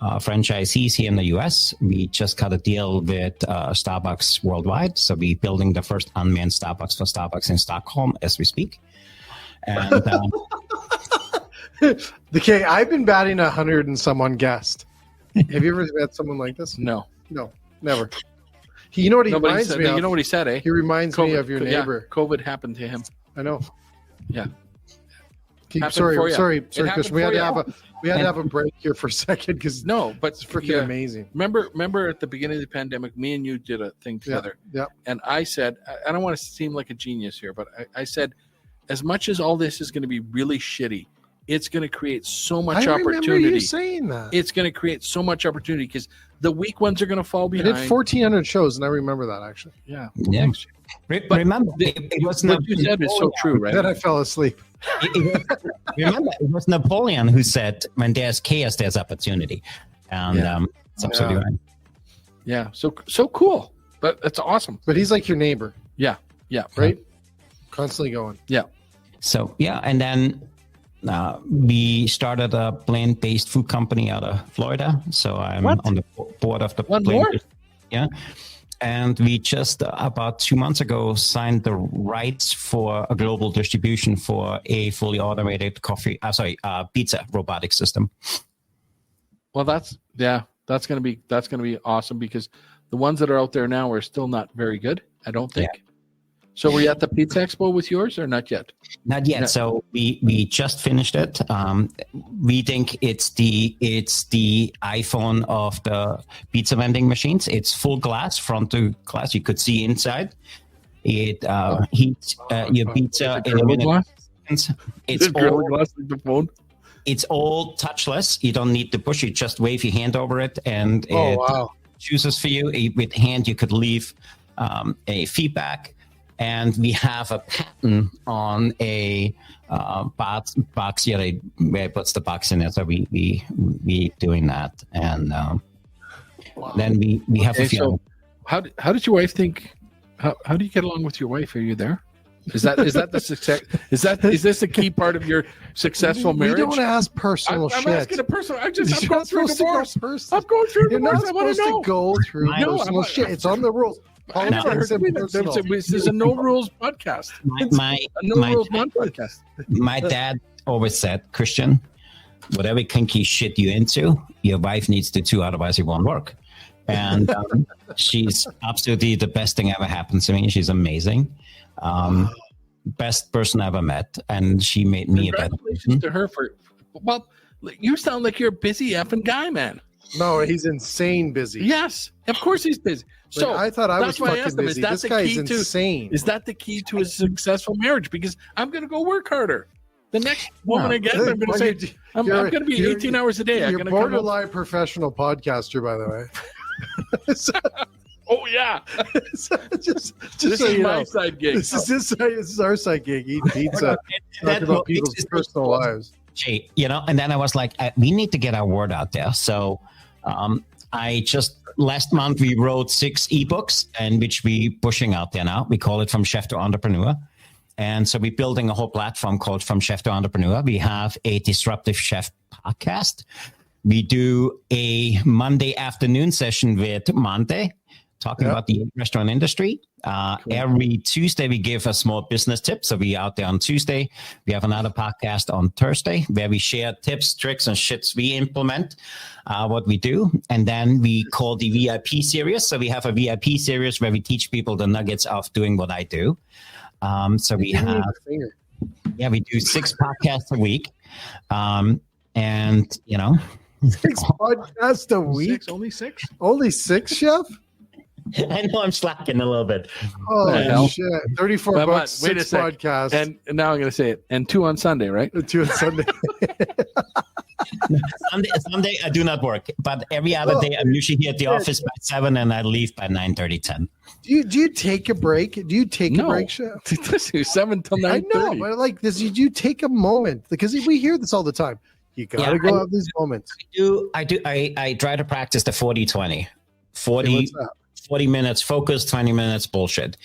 franchisees here in the US. We just got a deal with Starbucks worldwide. So we're building the first unmanned Starbucks for Starbucks in Stockholm as we speak. And I've been batting 100 and someone guessed. Have you ever met someone like this? No, never. You know what he Nobody reminds said me that. of? You know what he said, eh? He reminds me of your yeah, neighbor. COVID happened to him. I know. Yeah. Happened Sorry, for ya. sorry, It Christian. happened We had for to ya. have a break here for a second because No, but it's freaking yeah, amazing. Remember at the beginning of the pandemic, me and you did a thing together. Yeah. And I said, I don't want to seem like a genius here, but I said, as much as all this is going to be really shitty, it's going to create so much I remember opportunity. you saying that. It's going to create so much opportunity because the weak ones are going to fall I behind. did 1,400 shows, and I remember that actually. Yeah. Yeah. Thanks. But Remember, it was what you said is so true, right? Then I fell asleep. Remember, it was Napoleon who said, "When there's chaos, there's opportunity," and it's absolutely right. Yeah. So cool. But that's awesome. But he's like your neighbor, Yeah. Yeah. right? Constantly going. Yeah. So yeah, and then we started a plant-based food company out of Florida. So I'm What? on the board of the One more? plant-based. Yeah. And we just about 2 months ago signed the rights for a global distribution for a fully automated pizza robotic system. Well, that's gonna be awesome because the ones that are out there now are still not very good. I don't think. Yeah. So were you at the Pizza Expo with yours or not yet? Not yet. Yeah. So we just finished it. We think it's the iPhone of the pizza vending machines. It's full glass, front to glass. You could see inside. It heats your pizza in a Gorilla minute. Glass? It's Gorilla all, Glass like the phone? it's all touchless. You don't need to push. You just wave your hand over it, and Oh it wow! chooses for you. With hand, you could leave a feedback. And we have a patent on a box here where it puts the box in it. So we doing that, and then we have a few. So how did your wife think? How do you get along with your wife? Are you there? Is that the success? Is this a key part of your successful marriage? We don't ask personal I'm shit. asking a personal. I'm You're going not through a supposed to go divorce. personal. I'm going through a You're not divorce. I want supposed to to know. go through No, personal shit. It's on the rules. Politics and personal. This is a no rules podcast. My A no rules podcast. my dad always said, Christian, whatever kinky shit you into, your wife needs to too, otherwise it won't work. And she's absolutely the best thing ever happened to me. She's amazing. Best person I ever met, and she made me a better Congratulations person. to her for. Well, you sound like you're a busy effing guy, man. No, he's insane busy. Yes, of course he's busy. Like, So I thought I was that's why I fucking asked him, busy. is that This the guy's key to- insane. Is that the key to a successful marriage? Because I'm going to go work harder. The next woman I get, I'm going to say, I'm going to be 18 hours a day. I'm You're going to come up. borderline professional podcaster, by the way. Oh yeah, just this so is you my know, side gig. this is our side gig, eating pizza, That talking about makes people's it- personal lives. Jay, and then I was like, we need to get our word out there. So I just last month we wrote 6 ebooks, and which we pushing out there now. We call it From Chef to Entrepreneur. And so we're building a whole platform called From Chef to Entrepreneur. We have a Disruptive Chef podcast. We do a Monday afternoon session with Monte, talking about the restaurant industry. Every Tuesday, we give a small business tip. So we're out there on Tuesday. We have another podcast on Thursday where we share tips, tricks, and shits we implement, what we do. And then we call the VIP series. So we have a VIP series where we teach people the nuggets of doing what I do. So we have, we do 6 podcasts a week. And, 6 podcasts a week? Only six? Only 6, Chef? I know I'm slacking a little bit. Oh, shit. 34 But bucks, wait a 6 sec. podcasts. And now I'm going to say it. And 2 on Sunday, right? 2 on Sunday. Sunday I do not work, but every other day I'm usually here at the office by 7 and I leave by 9:30, 10. Do you take a break? Do you take a break, Chef? 7 till 9:30. I know, but like this, you take a moment because we hear this all the time. You gotta go have these moments. I try to practice the 40-20. 40 minutes focus, 20 minutes bullshit.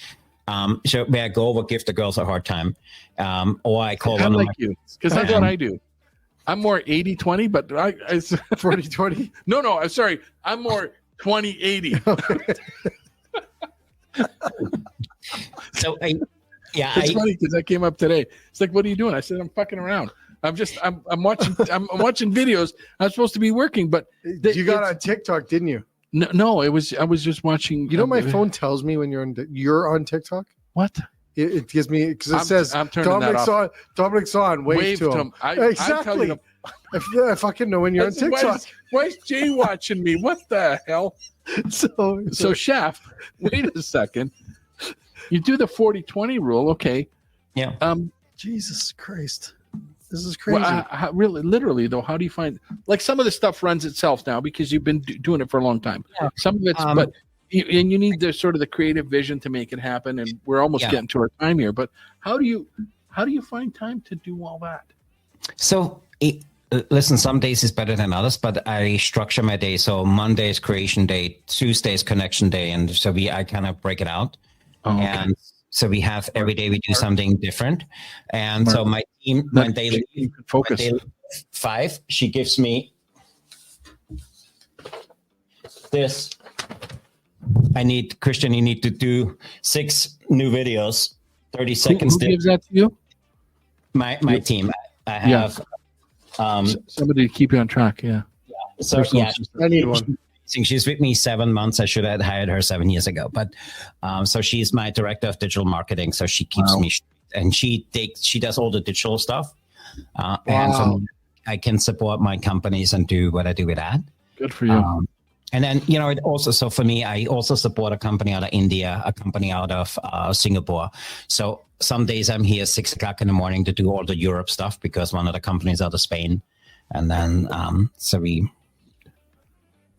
So where I go over, give the girls a hard time. Or I call I'm one like of my you, because that's what I do. I'm more 80-20, but I 40-20? No, I'm sorry. I'm more 20-80. So it's funny because I came up today. It's like, what are you doing? I said, I'm fucking around. I'm watching I'm watching videos. I'm supposed to be working, but You got on TikTok, didn't you? No, I was just watching. You know, my phone tells me when you're on TikTok. What? It gives me because it says I'm turning Dominic's that off. on. Dominic's on. Wave to him. Exactly. I fucking know when you're on TikTok. Why is Jay watching me? What the hell? So chef, wait a second. You do the 40-20 rule, okay? Yeah. Jesus Christ, this is crazy. Well, really, literally though, how do you find like some of the stuff runs itself now because you've been doing it for a long time? Yeah. Some of it's, but you need the sort of the creative vision to make it happen. And we're almost getting to our time here. But how do you find time to do all that? So. Listen, some days is better than others, but I structure my day. So Monday is creation day, Tuesday is connection day. And so I kind of break it out. Oh, okay. And so we have every day we do something different. And so my team, when they leave, focus. 5, she gives me this. Christian, you need to do 6 new videos, 30 seconds. Who gives that to you? My team. I have... somebody to keep you on track. Yeah. So I need one. She's with me 7 months. I should have hired her 7 years ago, but so she's my director of digital marketing. So she keeps me, and she does all the digital stuff. And so I can support my companies and do what I do with that. Good for you. And then, it also, so for me, I also support a company out of India, a company out of Singapore. So some days I'm here 6 o'clock in the morning to do all the Europe stuff because one of the companies out of Spain. And then, You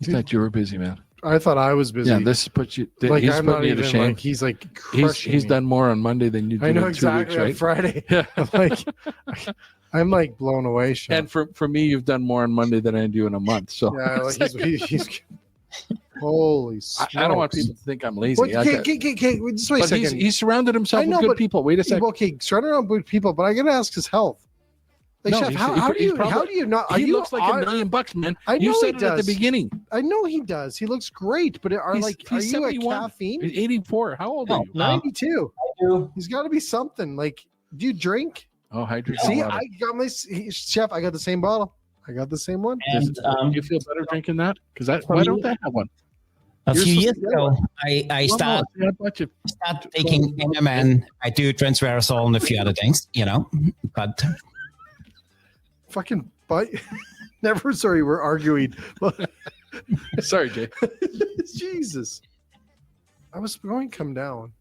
thought you were busy, man. I thought I was busy. Yeah, this puts you. Like he's I'm putting not you even to shame. like he's like crushing He's me. done more on Monday than you did. I know in 2 exactly. weeks, On right? Friday, Yeah. I'm like blown away. Sean. And for me, you've done more on Monday than I do in a month. So Yeah, like he's holy smokes. I don't want people to think I'm lazy. Okay, just wait a But second. he's surrounded himself with good people. Wait a second. Okay, surrounded around good people, but I gotta ask his health. Like, No, Chef, how do you not? Are He you looks like $1 million, man. I know You said he it at the does. beginning. I know he does. He looks great, but are He's you 71. at caffeine? He's 84. How old are you? 92. I do. He's got to be something. Like, do you drink? Oh, hydrate. See, water. I got my chef. I got the same bottle. I got the same one. And Do you feel better drinking that? Because why don't they have one? a You're few supposed years to get ago, I start taking NMN. I do transversal and a few other things, but Fucking bite. Never. Sorry, we're arguing. Sorry, Jay. Jesus. I was going to come down.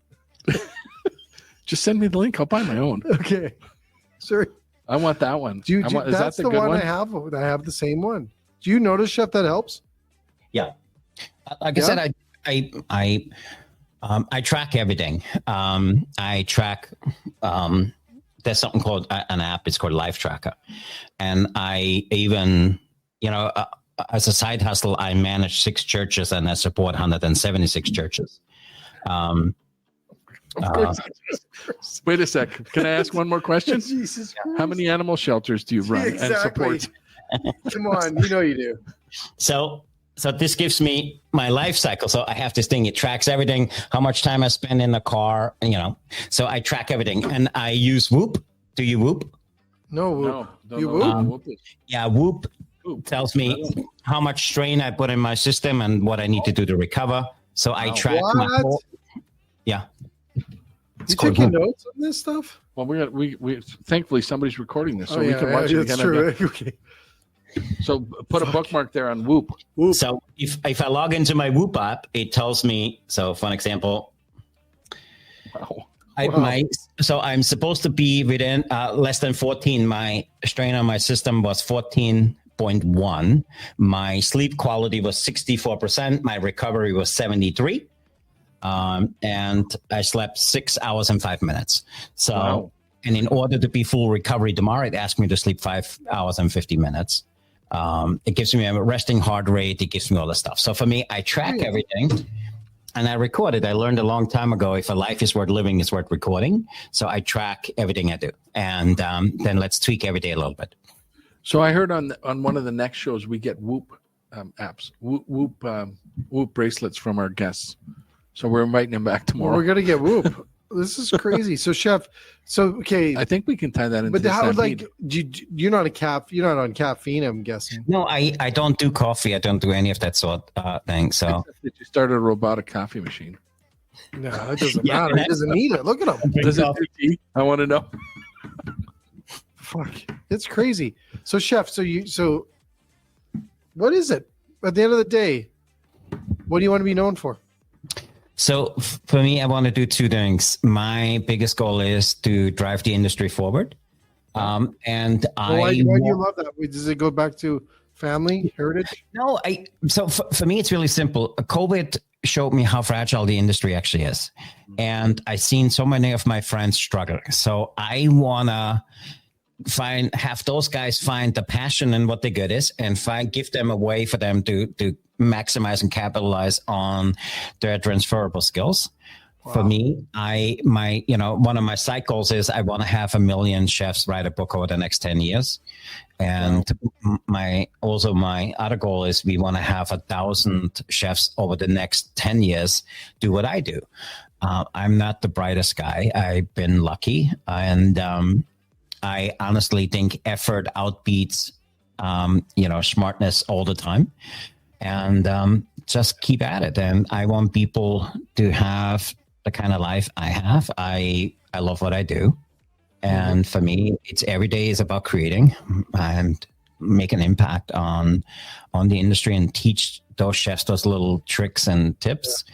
Just send me the link. I'll buy my own. Okay. Sorry. I want that one. Is that that's the the good one one? I have. I have the same one. Do you notice, Chef, that helps? yeah. Like I said, I track everything. I track. There's something called an app. It's called Life Tracker, and I even, as a side hustle, I manage 6 churches and I support 176 churches. Wait a sec. Can I ask one more question? Jesus Christ. How many animal shelters do you run and support? Come on, you do. So this gives me my life cycle. So I have this thing. It tracks everything, how much time I spend in the car, So I track everything. And I use Whoop. Do you Whoop? No, Whoop. You Whoop? Yeah, Whoop tells me how much strain I put in my system and what I need to do to recover. So I track my whole... Yeah. You taking notes on this stuff? Well, we thankfully somebody's recording this, so we yeah, can watch it that's again. true. Okay. So put a bookmark there on Whoop. So if I log into my Whoop app, it tells me. So for an example, Wow. So I'm supposed to be within less than 14. My strain on my system was 14.1. My sleep quality was 64%. My recovery was 73. And I slept 6 hours and 5 minutes. So, Wow. And in order to be full recovery tomorrow, it asked me to sleep 5 hours and 50 minutes. It gives me a resting heart rate. It gives me all the stuff. So for me, I track everything and I record it. I learned a long time ago, if a life is worth living, it's worth recording. So I track everything I do. And then let's tweak every day a little bit. So I heard on one of the next shows, we get Whoop apps, Whoop bracelets from our guests. So we're inviting them back tomorrow. Well, we're gonna get Whoop. This is crazy. So, chef. So, okay. I think we can tie that into But the how, stampede. like, you're not you're not on caffeine, I'm guessing. No, I don't do coffee. I don't do any of that sort thing. So Except that you started a robotic coffee machine. No, it doesn't Yeah, matter. He doesn't need it. Look at him. Does it do tea? I want to know. Fuck. It's crazy. So, chef, so what is it? At the end of the day, what do you want to be known for? So for me, I want to do two things. My biggest goal is to drive the industry forward. And Why do you love that? Does it go back to family, heritage? No, so for me, it's really simple. COVID showed me how fragile the industry actually is. And I've seen so many of my friends struggle. So I want to have those guys find the passion in what they're good is and give them a way for them to maximize and capitalize on their transferable skills. Wow. For me, one of my side goals is I want to have 1 million chefs write a book over the next 10 years. And my other goal is we want to have 1,000 chefs over the next 10 years do what I do. I'm not the brightest guy. I've been lucky. And I honestly think effort outbeats, smartness all the time. And just keep at it. And I want people to have the kind of life I have. I love what I do. And for me, it's every day is about creating and make an impact on the industry and teach those chefs those little tricks and tips.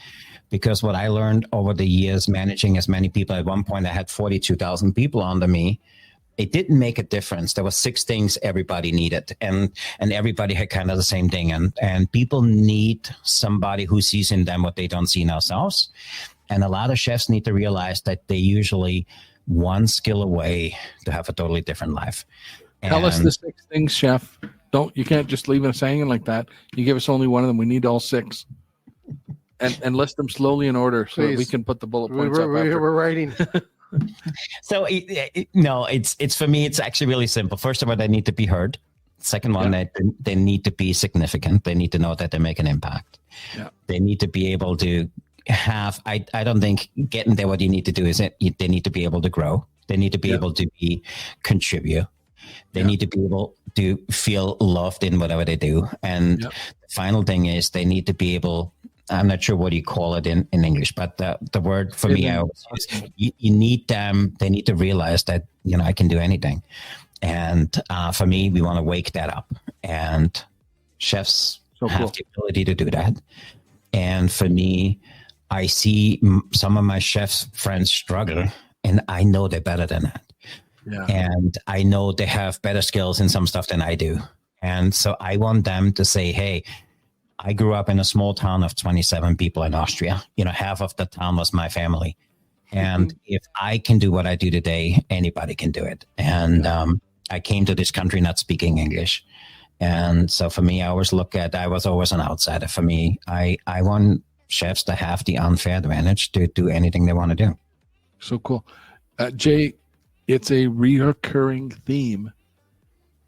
Because what I learned over the years managing as many people, at one point I had 42,000 people under me. It didn't make a difference. There were 6 things everybody needed, and everybody had kind of the same thing. And people need somebody who sees in them what they don't see in ourselves. And a lot of chefs need to realize that they usually one skill away to have a totally different life. Tell us the 6 things, chef. You can't just leave us hanging like that. You give us only one of them. We need all 6. And list them slowly in order so that we can put the bullet points up after. We're writing. So it's for me, it's actually really simple. First of all, they need to be heard. Second one, they need to be significant. They need to know that they make an impact. Yeah. They need to be able to have, I don't think getting there, what you need to do is they need to be able to grow. They need to be able to contribute. They need to be able to feel loved in whatever they do. And the final thing is they need to be able, I'm not sure what you call it in English, but the word for me, I always use, you need them, they need to realize that, I can do anything. And for me, we want to wake that up. And chefs have the ability to do that. And for me, I see some of my chefs' friends struggle, and I know they're better than that. Yeah. And I know they have better skills in some stuff than I do. And so I want them to say, hey, I grew up in a small town of 27 people in Austria. Half of the town was my family. And if I can do what I do today, anybody can do it. And I came to this country not speaking English. And so for me, I was always an outsider. For me, I want chefs to have the unfair advantage to do anything they want to do. So cool. Jay, it's a reoccurring theme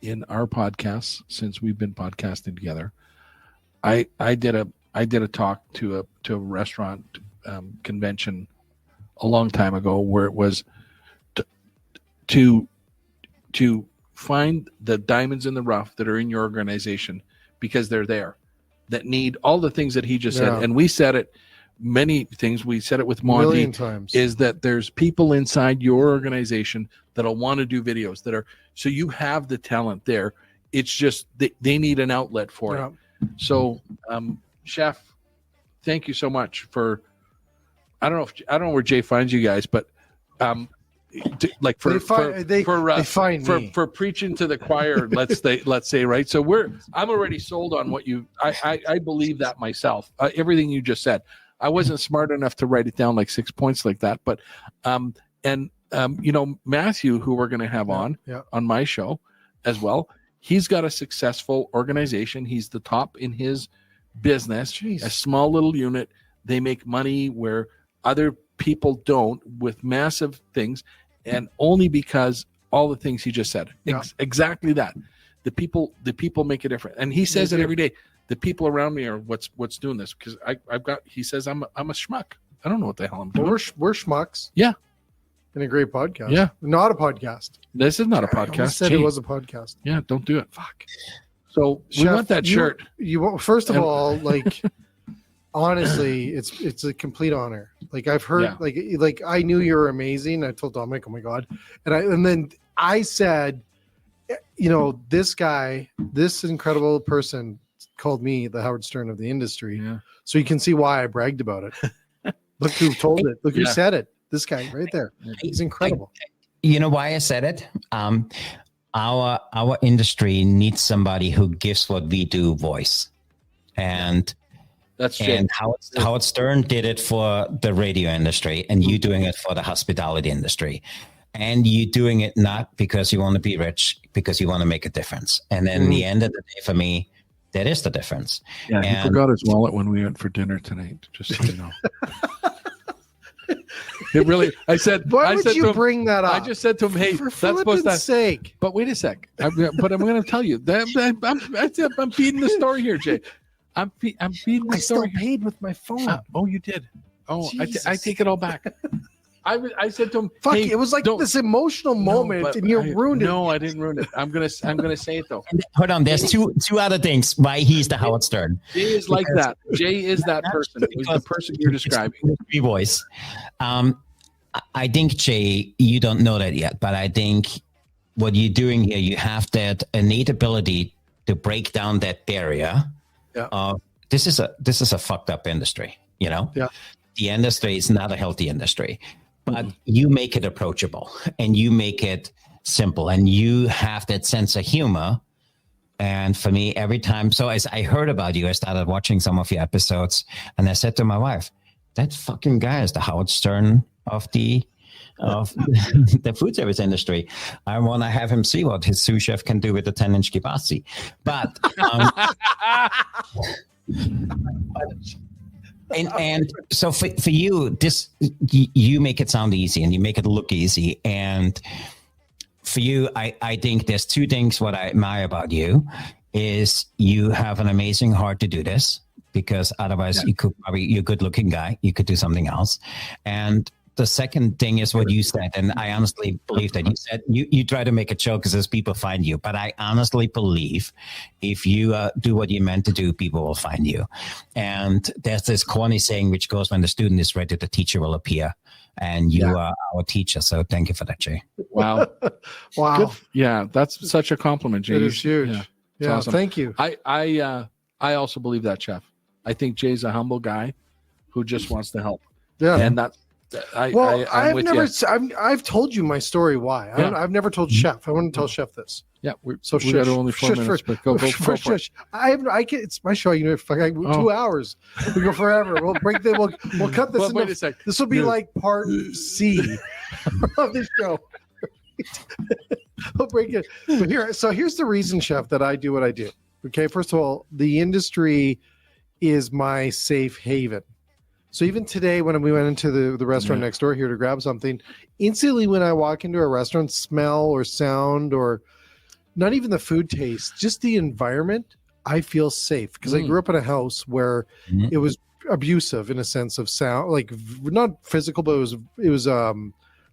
in our podcasts since we've been podcasting together. I did a talk to a restaurant convention a long time ago where it was to find the diamonds in the rough that are in your organization because they're there, that need all the things that he just said. And we said it many things. We said it with Monty. 1,000,000 times. Is that there's people inside your organization that'll want to do videos so you have the talent there. It's just they need an outlet for it. So, chef, thank you so much for. I don't know where Jay finds you guys, but for preaching to the choir, let's say, right. So I'm already sold on what you. I believe that myself. Everything you just said. I wasn't smart enough to write it down like 6 points like that, but Matthew, who we're going to have on my show as well. He's got a successful organization. He's the top in his business. Jeez. A small little unit. They make money where other people don't with massive things, and only because all the things he just said. Exactly that. The people make a difference. And he says it every day. The people around me are what's doing this, because he says I'm a schmuck. I don't know what the hell I'm doing. We're schmucks. Yeah. And a great podcast. Yeah. Not a podcast. This is not a I almost podcast. said Gee. it was a podcast. Yeah, don't do it. Fuck. So we Chef, want that shirt. First of And- all, like honestly, it's a complete honor. Like I've heard, Yeah. like I knew you were amazing. I told Dominic, oh my god, and then I said, this guy, this incredible person, called me the Howard Stern of the industry. Yeah. So you can see why I bragged about it. Look who told it. Look who Yeah. said it. This guy right there. He's incredible. You know why I said it? Our industry needs somebody who gives what we do voice, and That's Jay. and Howard Stern did it for the radio industry, and you doing it for the hospitality industry, and you doing it not because you want to be rich, because you want to make a difference. And then the end of the day, for me, that is the difference. Yeah, he And- forgot his wallet when we went for dinner tonight. Just so you know. It really. I said. Why I would said you to him, bring that up? I just said to him, "Hey, For that's supposed Philippines' to." sake. But wait a sec. But I'm going to tell you that I'm feeding the story here, Jay. I'm feeding the I still story. paid with my phone. Oh, you did. Oh, I Jesus. take it all back. I said to him, Fuck, hey, it was like don't- this emotional moment, but and you I- ruined it. No, I didn't ruin it. I'm gonna say it though. Hold on, there's two other things why he's the Howard Stern. Jay is like that. Jay is that person. He's the person you're describing. Free voice. I think, Jay, you don't know that yet, but I think what you're doing here, you have that innate ability to break down that barrier. Yeah. This is a fucked up industry. Yeah. The industry is not a healthy industry, but you make it approachable and you make it simple, and you have that sense of humor. And for me, every time, so as I heard about you, I started watching some of your episodes, and I said to my wife, that fucking guy is the Howard Stern of the food service industry. I want to have him see what his sous chef can do with a 10-inch kibasi. But and so for you, this you make it sound easy and you make it look easy. And for you, I think there's two things what I admire about you is you have an amazing heart to do this, because otherwise you're a good looking guy. You could do something else. And the second thing is what you said, and I honestly believe that you said you try to make a joke as people find you, but I honestly believe if you do what you're meant to do, people will find you. And there's this corny saying which goes, when the student is ready, the teacher will appear. And you are our teacher, so thank you for that, Jay. Wow. Wow. Good. Yeah, that's such a compliment, Jay. It is huge. Yeah, Yeah, awesome. thank you. I also believe that, Chef. I think Jay's a humble guy who just wants to help, Yeah. and that. I'm I've with never. you. I've told you my story. Why? I've never told Chef. I want to tell Chef this. Yeah, we So got shush, only 4 shush, minutes, shush, but go shush, for it. shush. I can. It's my show. You know, fuck, 2 hours. We go forever. We'll break the. We'll cut this. Well, wait a into, sec. this will be No. like part C of the show. We'll break it. But here's the reason, Chef, that I do what I do. Okay, first of all, the industry is my safe haven. So even today, when we went into the restaurant next door here to grab something, instantly when I walk into a restaurant, smell or sound or not even the food taste, just the environment, I feel safe because I grew up in a house where it was abusive in a sense of sound, like not physical, but it was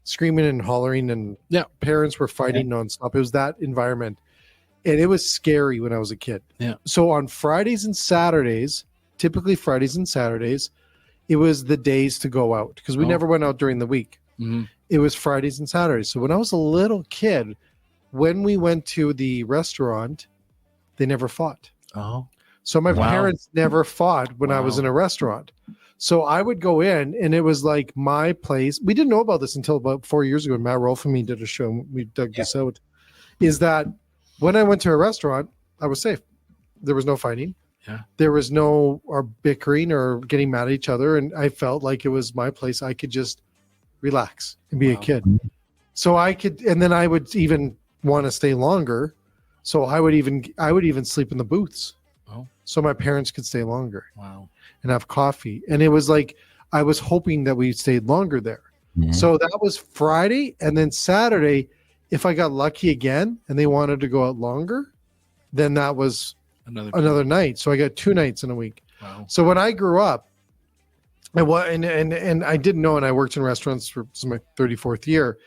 screaming and hollering, and parents were fighting nonstop. It was that environment, and it was scary when I was a kid. Yeah. So on Fridays and Saturdays, typically Fridays and Saturdays, it was the days to go out because we never went out during the week. Mm-hmm. It was Fridays and Saturdays. So when I was a little kid, when we went to the restaurant, they never fought. Oh, So my parents never fought when I was in a restaurant. So I would go in, and it was like my place. We didn't know about this until about 4 years ago. Matt Rolfe and me did a show, and we dug this out. Is that when I went to a restaurant, I was safe. There was no fighting. Yeah. There was no bickering or getting mad at each other, and I felt like it was my place. I could just relax and be a kid. So I could, and then I would even want to stay longer. So I would even sleep in the booths. Oh. So my parents could stay longer wow. and have coffee. And it was like I was hoping that we stayed longer there. Mhm. So that was Friday, and then Saturday, if I got lucky again and they wanted to go out longer, then that was another night. So I got 2 nights in a week. Wow. So when I grew up, And I didn't know, and I worked in restaurants for this is my 34th year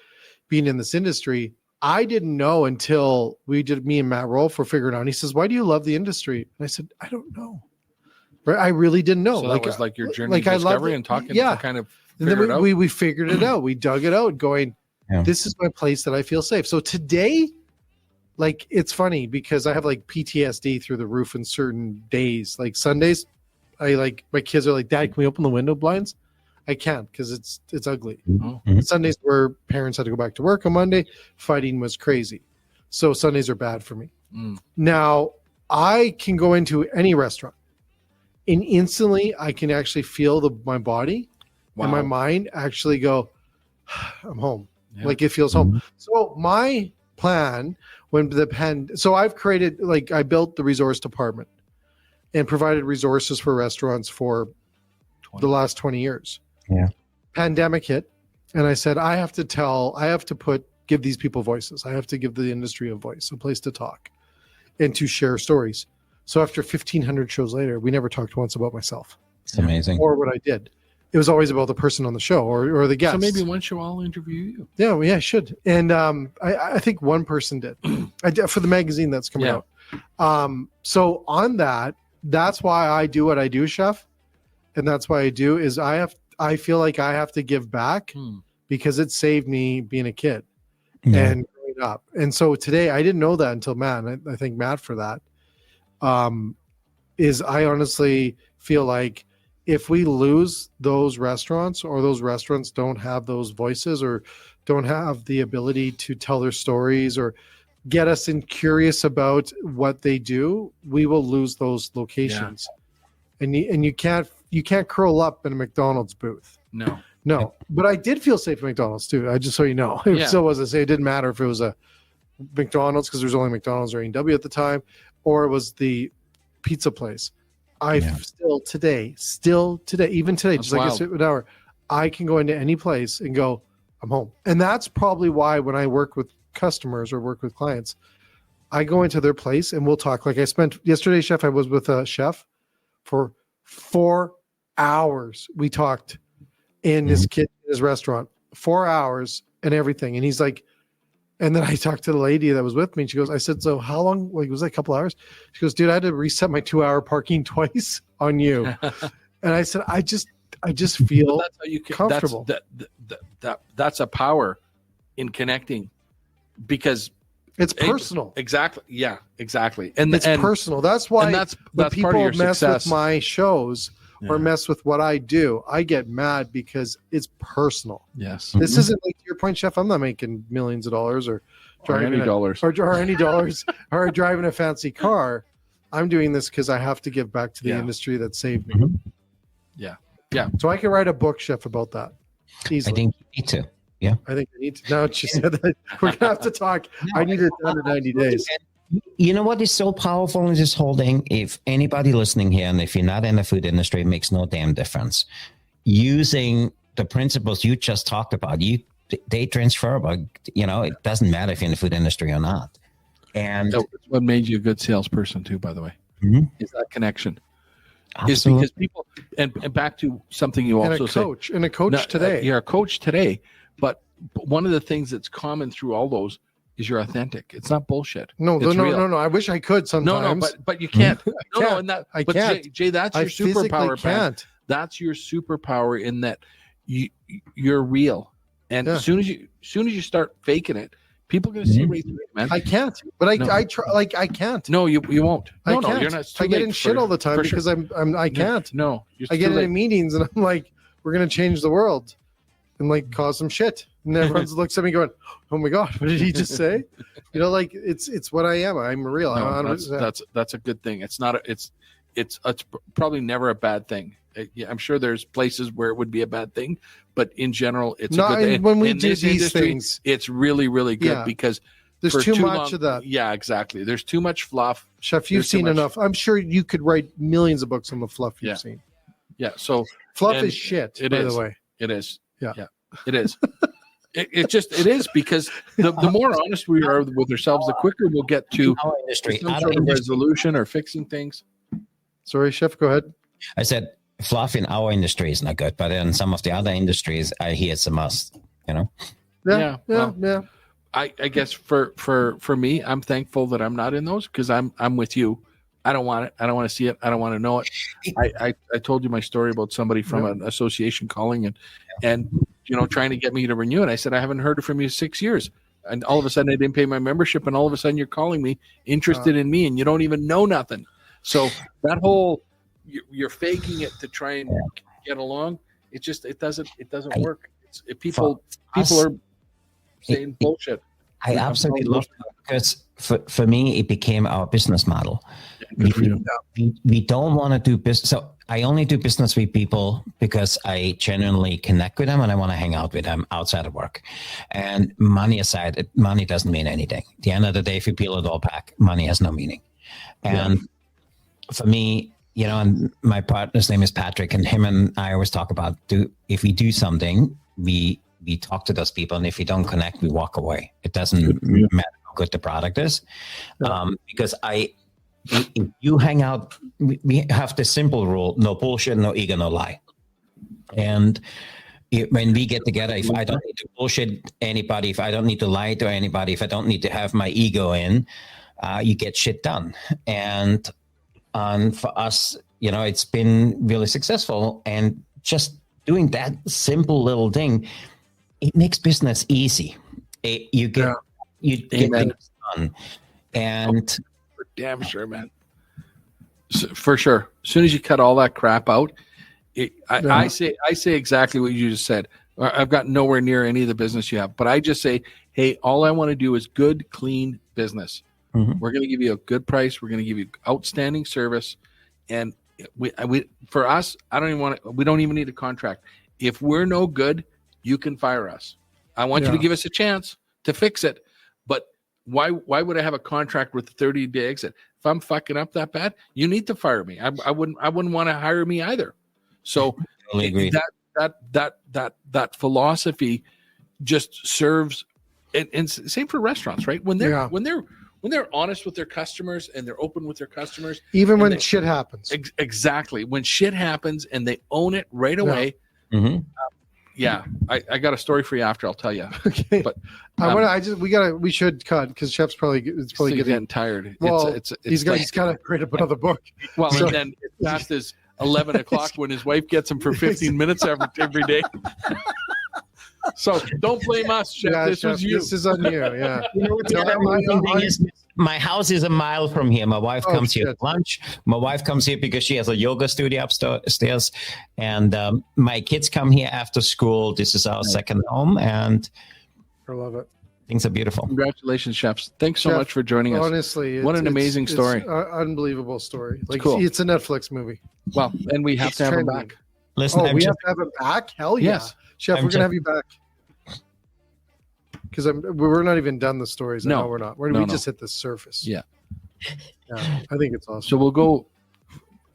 being in this industry. I didn't know until me and Matt Rolfe were figuring out. And he says, "Why do you love the industry?" And I said, "I don't know. Right? I really didn't know." So like that was like your journey like of I loved discovery it. and talking Yeah. to kind of And figure it then out. we figured it out. We dug it out, going, this is my place that I feel safe. So today, like, it's funny because I have like PTSD through the roof in certain days. Like Sundays, my kids are like, "Dad, can we open the window blinds?" I can't because it's ugly. Mhm. Sundays where parents had to go back to work on Monday, fighting was crazy. So Sundays are bad for me. Now I can go into any restaurant and instantly I can actually feel my body and my mind actually go, "I'm home." Yeah. Like it feels home. So my plan so I've created, like, I built the resource department and provided resources for restaurants for the last 20 years. Yeah. Pandemic hit, and I said, give these people voices. I have to give the industry a voice, a place to talk and to share stories. So after 1,500 shows later, we never talked once about myself It's amazing. or what I did. It was always about the person on the show or the guest. So maybe one show I'll interview you. Yeah, I should. And I think one person did. I did for the magazine that's coming out. So on that's why I do what I do, Chef. And that's why I do is I feel like I have to give back because it saved me being a kid and growing up. And so today I didn't know that until Matt. And I thank Matt for that. Is I honestly feel like if we lose those restaurants or those restaurants don't have those voices or don't have the ability to tell their stories or get us curious about what they do, we will lose those locations. And you can't curl up in a McDonald's booth. No. But I did feel safe at McDonald's too. I just so you know, it still was. I say it didn't matter if it was a McDonald's because there's only McDonald's or A&W at the time, or it was the pizza place. Still today, even today, That's just like wild. I said, an hour, I can go into any place and go, "I'm home." And that's probably why when I work with customers or work with clients, I go into their place and we'll talk. Like I spent yesterday, Chef, I was with a chef for 4 hours. We talked in his kitchen, his restaurant, 4 hours and everything. And he's like, and then I talked to the lady that was with me. And she goes, I said, "So how long? Like, was that a couple hours?" She goes, "Dude, I had to reset my 2-hour parking twice on you." And I said, I just feel That's how you can, comfortable. That's a power in connecting because It's personal. Exactly. Yeah, exactly. And It's personal. That's why that's when part of your people mess success. with my shows or mess with what I do, I get mad because it's personal. Yes. This isn't like, to your point, Chef, I'm not making millions of dollars or driving any dollars. or any dollars or driving a fancy car. I'm doing this because I have to give back to the industry that saved me. Yeah. So I can write a book, Chef, about that. Easily. I think you need to. I think I need to. Now she said that we're gonna have to talk. I need it done in 90 days. You know what is so powerful in this whole thing? If anybody listening here, and if you're not in the food industry, it makes no damn difference. Using the principles you just talked about, they transferable. You know, it doesn't matter if you're in the food industry or not. And That's what made you a good salesperson too, by the way, is that connection. absolutely. Is because people and back to something you And also a coach said. today. You're a coach today, but one of the things that's common through all those is you're authentic. It's not bullshit. No. It's real. I wish I could sometimes. But you can't. No, can't. and that. I but can't. Jay, that's I your physically superpower. Pat. can't. That's your superpower in that you're real. And as soon as you start faking it, people are going to see right through it, man. I can't. But No. I try. Like I can't. No, you won't. No, I can't. you're not. It's too I get late in shit for- all the time for sure. because I can't. No, I get into meetings and I'm like, we're gonna change the world and like cause some shit. And everyone looks at me going, "Oh my god, what did he just say?" You know, like it's what I am. I'm real. No, that's a good thing. It's not. It's probably never a bad thing. Yeah, I'm sure there's places where it would be a bad thing, but in general, it's No, a good thing. when we In do this these industry, things, it's really, really good Yeah. because there's for too much long- of that. Yeah, exactly. There's too much fluff. Chef, you've There's too seen much. enough. I'm sure you could write millions of books on the fluff you've Yeah. seen. Yeah, so Fluff And is shit, it by is. the way. it is. Yeah. It is. It is because the more honest we are with ourselves, the quicker we'll get to Our industry, some our sort of industry, resolution or fixing things. Sorry, Chef, go ahead. I said fluff in our industry is not good, but in some of the other industries, I hear it's a must. You know. Yeah. well, I guess for me, I'm thankful that I'm not in those, because I'm with you. I don't want it. I don't want to see it. I don't want to know it. I told you my story about somebody from an association calling and trying to get me to renew it. I said, I haven't heard from you 6 years. And all of a sudden I didn't pay my membership, and all of a sudden you're calling me interested in me, and you don't even know nothing. So that whole you're faking it to try and get along. It doesn't work. People are saying bullshit. I absolutely love it, because for me, it became our business model. We don't want to do business. So I only do business with people because I genuinely connect with them and I want to hang out with them outside of work. And money aside, money doesn't mean anything. At the end of the day, if you peel it all back, money has no meaning. And for me, and my partner's name is Patrick, and him and I always talk about, if we do something, we talk to those people, and if we don't connect, we walk away. It doesn't matter how good the product is, because if you hang out, we have the simple rule: no bullshit, no ego, no lie. And when we get together, if I don't need to bullshit anybody, if I don't need to lie to anybody, if I don't need to have my ego in, you get shit done. And for us, it's been really successful. And just doing that simple little thing, it makes business easy. You get things done. And for damn sure, man. For sure. As soon as you cut all that crap out, I say exactly what you just said. I've got nowhere near any of the business you have, but I just say, hey, all I want to do is good, clean business. Mm-hmm. We're going to give you a good price. We're going to give you outstanding service. And for us, we don't even need a contract. If we're no good, you can fire us. I want you to give us a chance to fix it. But why would I have a contract with 30-day exit? If I'm fucking up that bad, you need to fire me. I wouldn't want to hire me either. So totally that philosophy just serves, and same for restaurants, right? When they're honest with their customers and they're open with their customers, even when shit happens. Exactly. When shit happens and they own it right away. I got a story for you after. I'll tell you. Okay. But we should cut because Chef's probably getting tired. Well, he's got to write up another book. Well, and then it's past his 11 o'clock when his wife gets him for 15 minutes every day. So don't blame us, Chef. This was you. This is on you. Yeah. My house is a mile from here. My wife comes here for lunch. My wife comes here because she has a yoga studio upstairs. And my kids come here after school. This is our second home. And I love it. Things are beautiful. Congratulations, chefs. Thanks so much for joining us. Honestly, what an amazing story. It's an unbelievable story. Like, cool. It's a Netflix movie. Well, and we have to have him back. Listen, we have to have him back? Hell yeah. Yes. Chef, we're going to have you back. Because we're not even done the stories. No, we're not. We just hit the surface. Yeah. I think it's awesome. So we'll go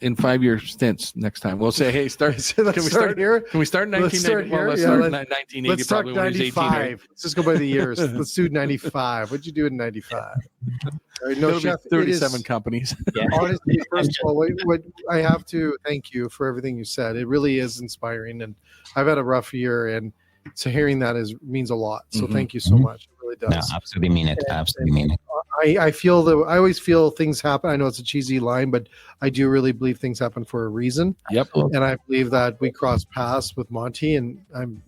in 5-year stints next time. We'll say, hey, can we start here? Can we start in 1990? Let's start in 1980. Let's start 95. Let's just go by the years. Let's do 95. What'd you do in 95? No, Chef, 37 companies. Yeah. Honestly, first of all, what I have to thank you for everything you said. It really is inspiring. And I've had a rough year, and so hearing that means a lot. So thank you so much. It really does. No, absolutely mean it. Absolutely mean it. I feel that I always feel things happen. I know it's a cheesy line, but I do really believe things happen for a reason. Yep. And I believe that we crossed paths with Monty, and I'm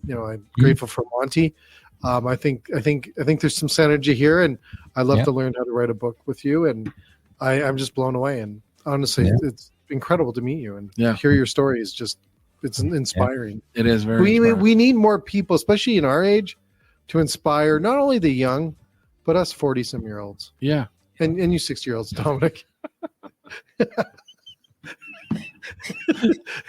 grateful for Monty. I think there's some synergy here, and I'd love to learn how to write a book with you. And I'm just blown away. And honestly, it's incredible to meet you and hear your story. Is just it's inspiring. It is very. We need more people, especially in our age, to inspire not only the young, but us 40-some-year-olds. Yeah. And you 60-year-olds, Dominic.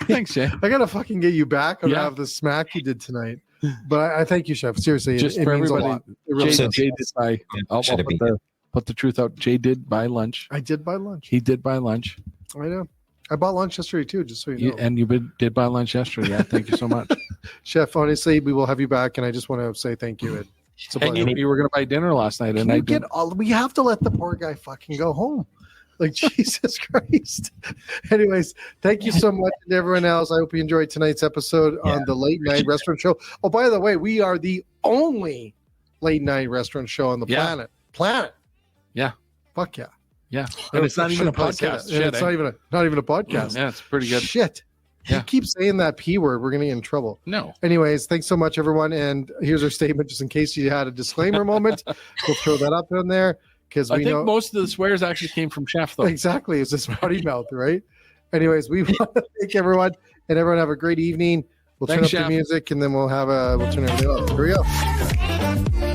Thanks, Jay. I gotta fucking get you back on the smack you did tonight. But I thank you, Chef. Seriously, just it for means everybody. a lot. It really Jay did buy. I'll put the truth out. Jay did buy lunch. I did buy lunch. He did buy lunch. I know. I bought lunch yesterday too, just so you know. And you did buy lunch yesterday. Yeah, thank you so much, Chef. Honestly, we will have you back, and I just want to say thank you. And you were going to buy dinner last night, and we have to let the poor guy fucking go home. Like, Jesus Christ. Anyways, thank you so much to everyone else. I hope you enjoyed tonight's episode on the Late Night Restaurant Show. Oh, by the way, we are the only late night restaurant show on the planet. Yeah. Fuck yeah. Yeah. And it's not even a podcast. Shit, it's not even a podcast. Yeah, it's pretty good. Shit. Yeah. You keep saying that P word, we're going to get in trouble. No. Anyways, thanks so much, everyone. And here's our statement, just in case you had a disclaimer moment. We'll throw that up in there because we know most of the swears actually came from Chef, though. Exactly. It's just potty mouth, right? Anyways, we want to thank everyone, and everyone have a great evening. We'll turn up the music, and then we'll turn everything up. Here we go.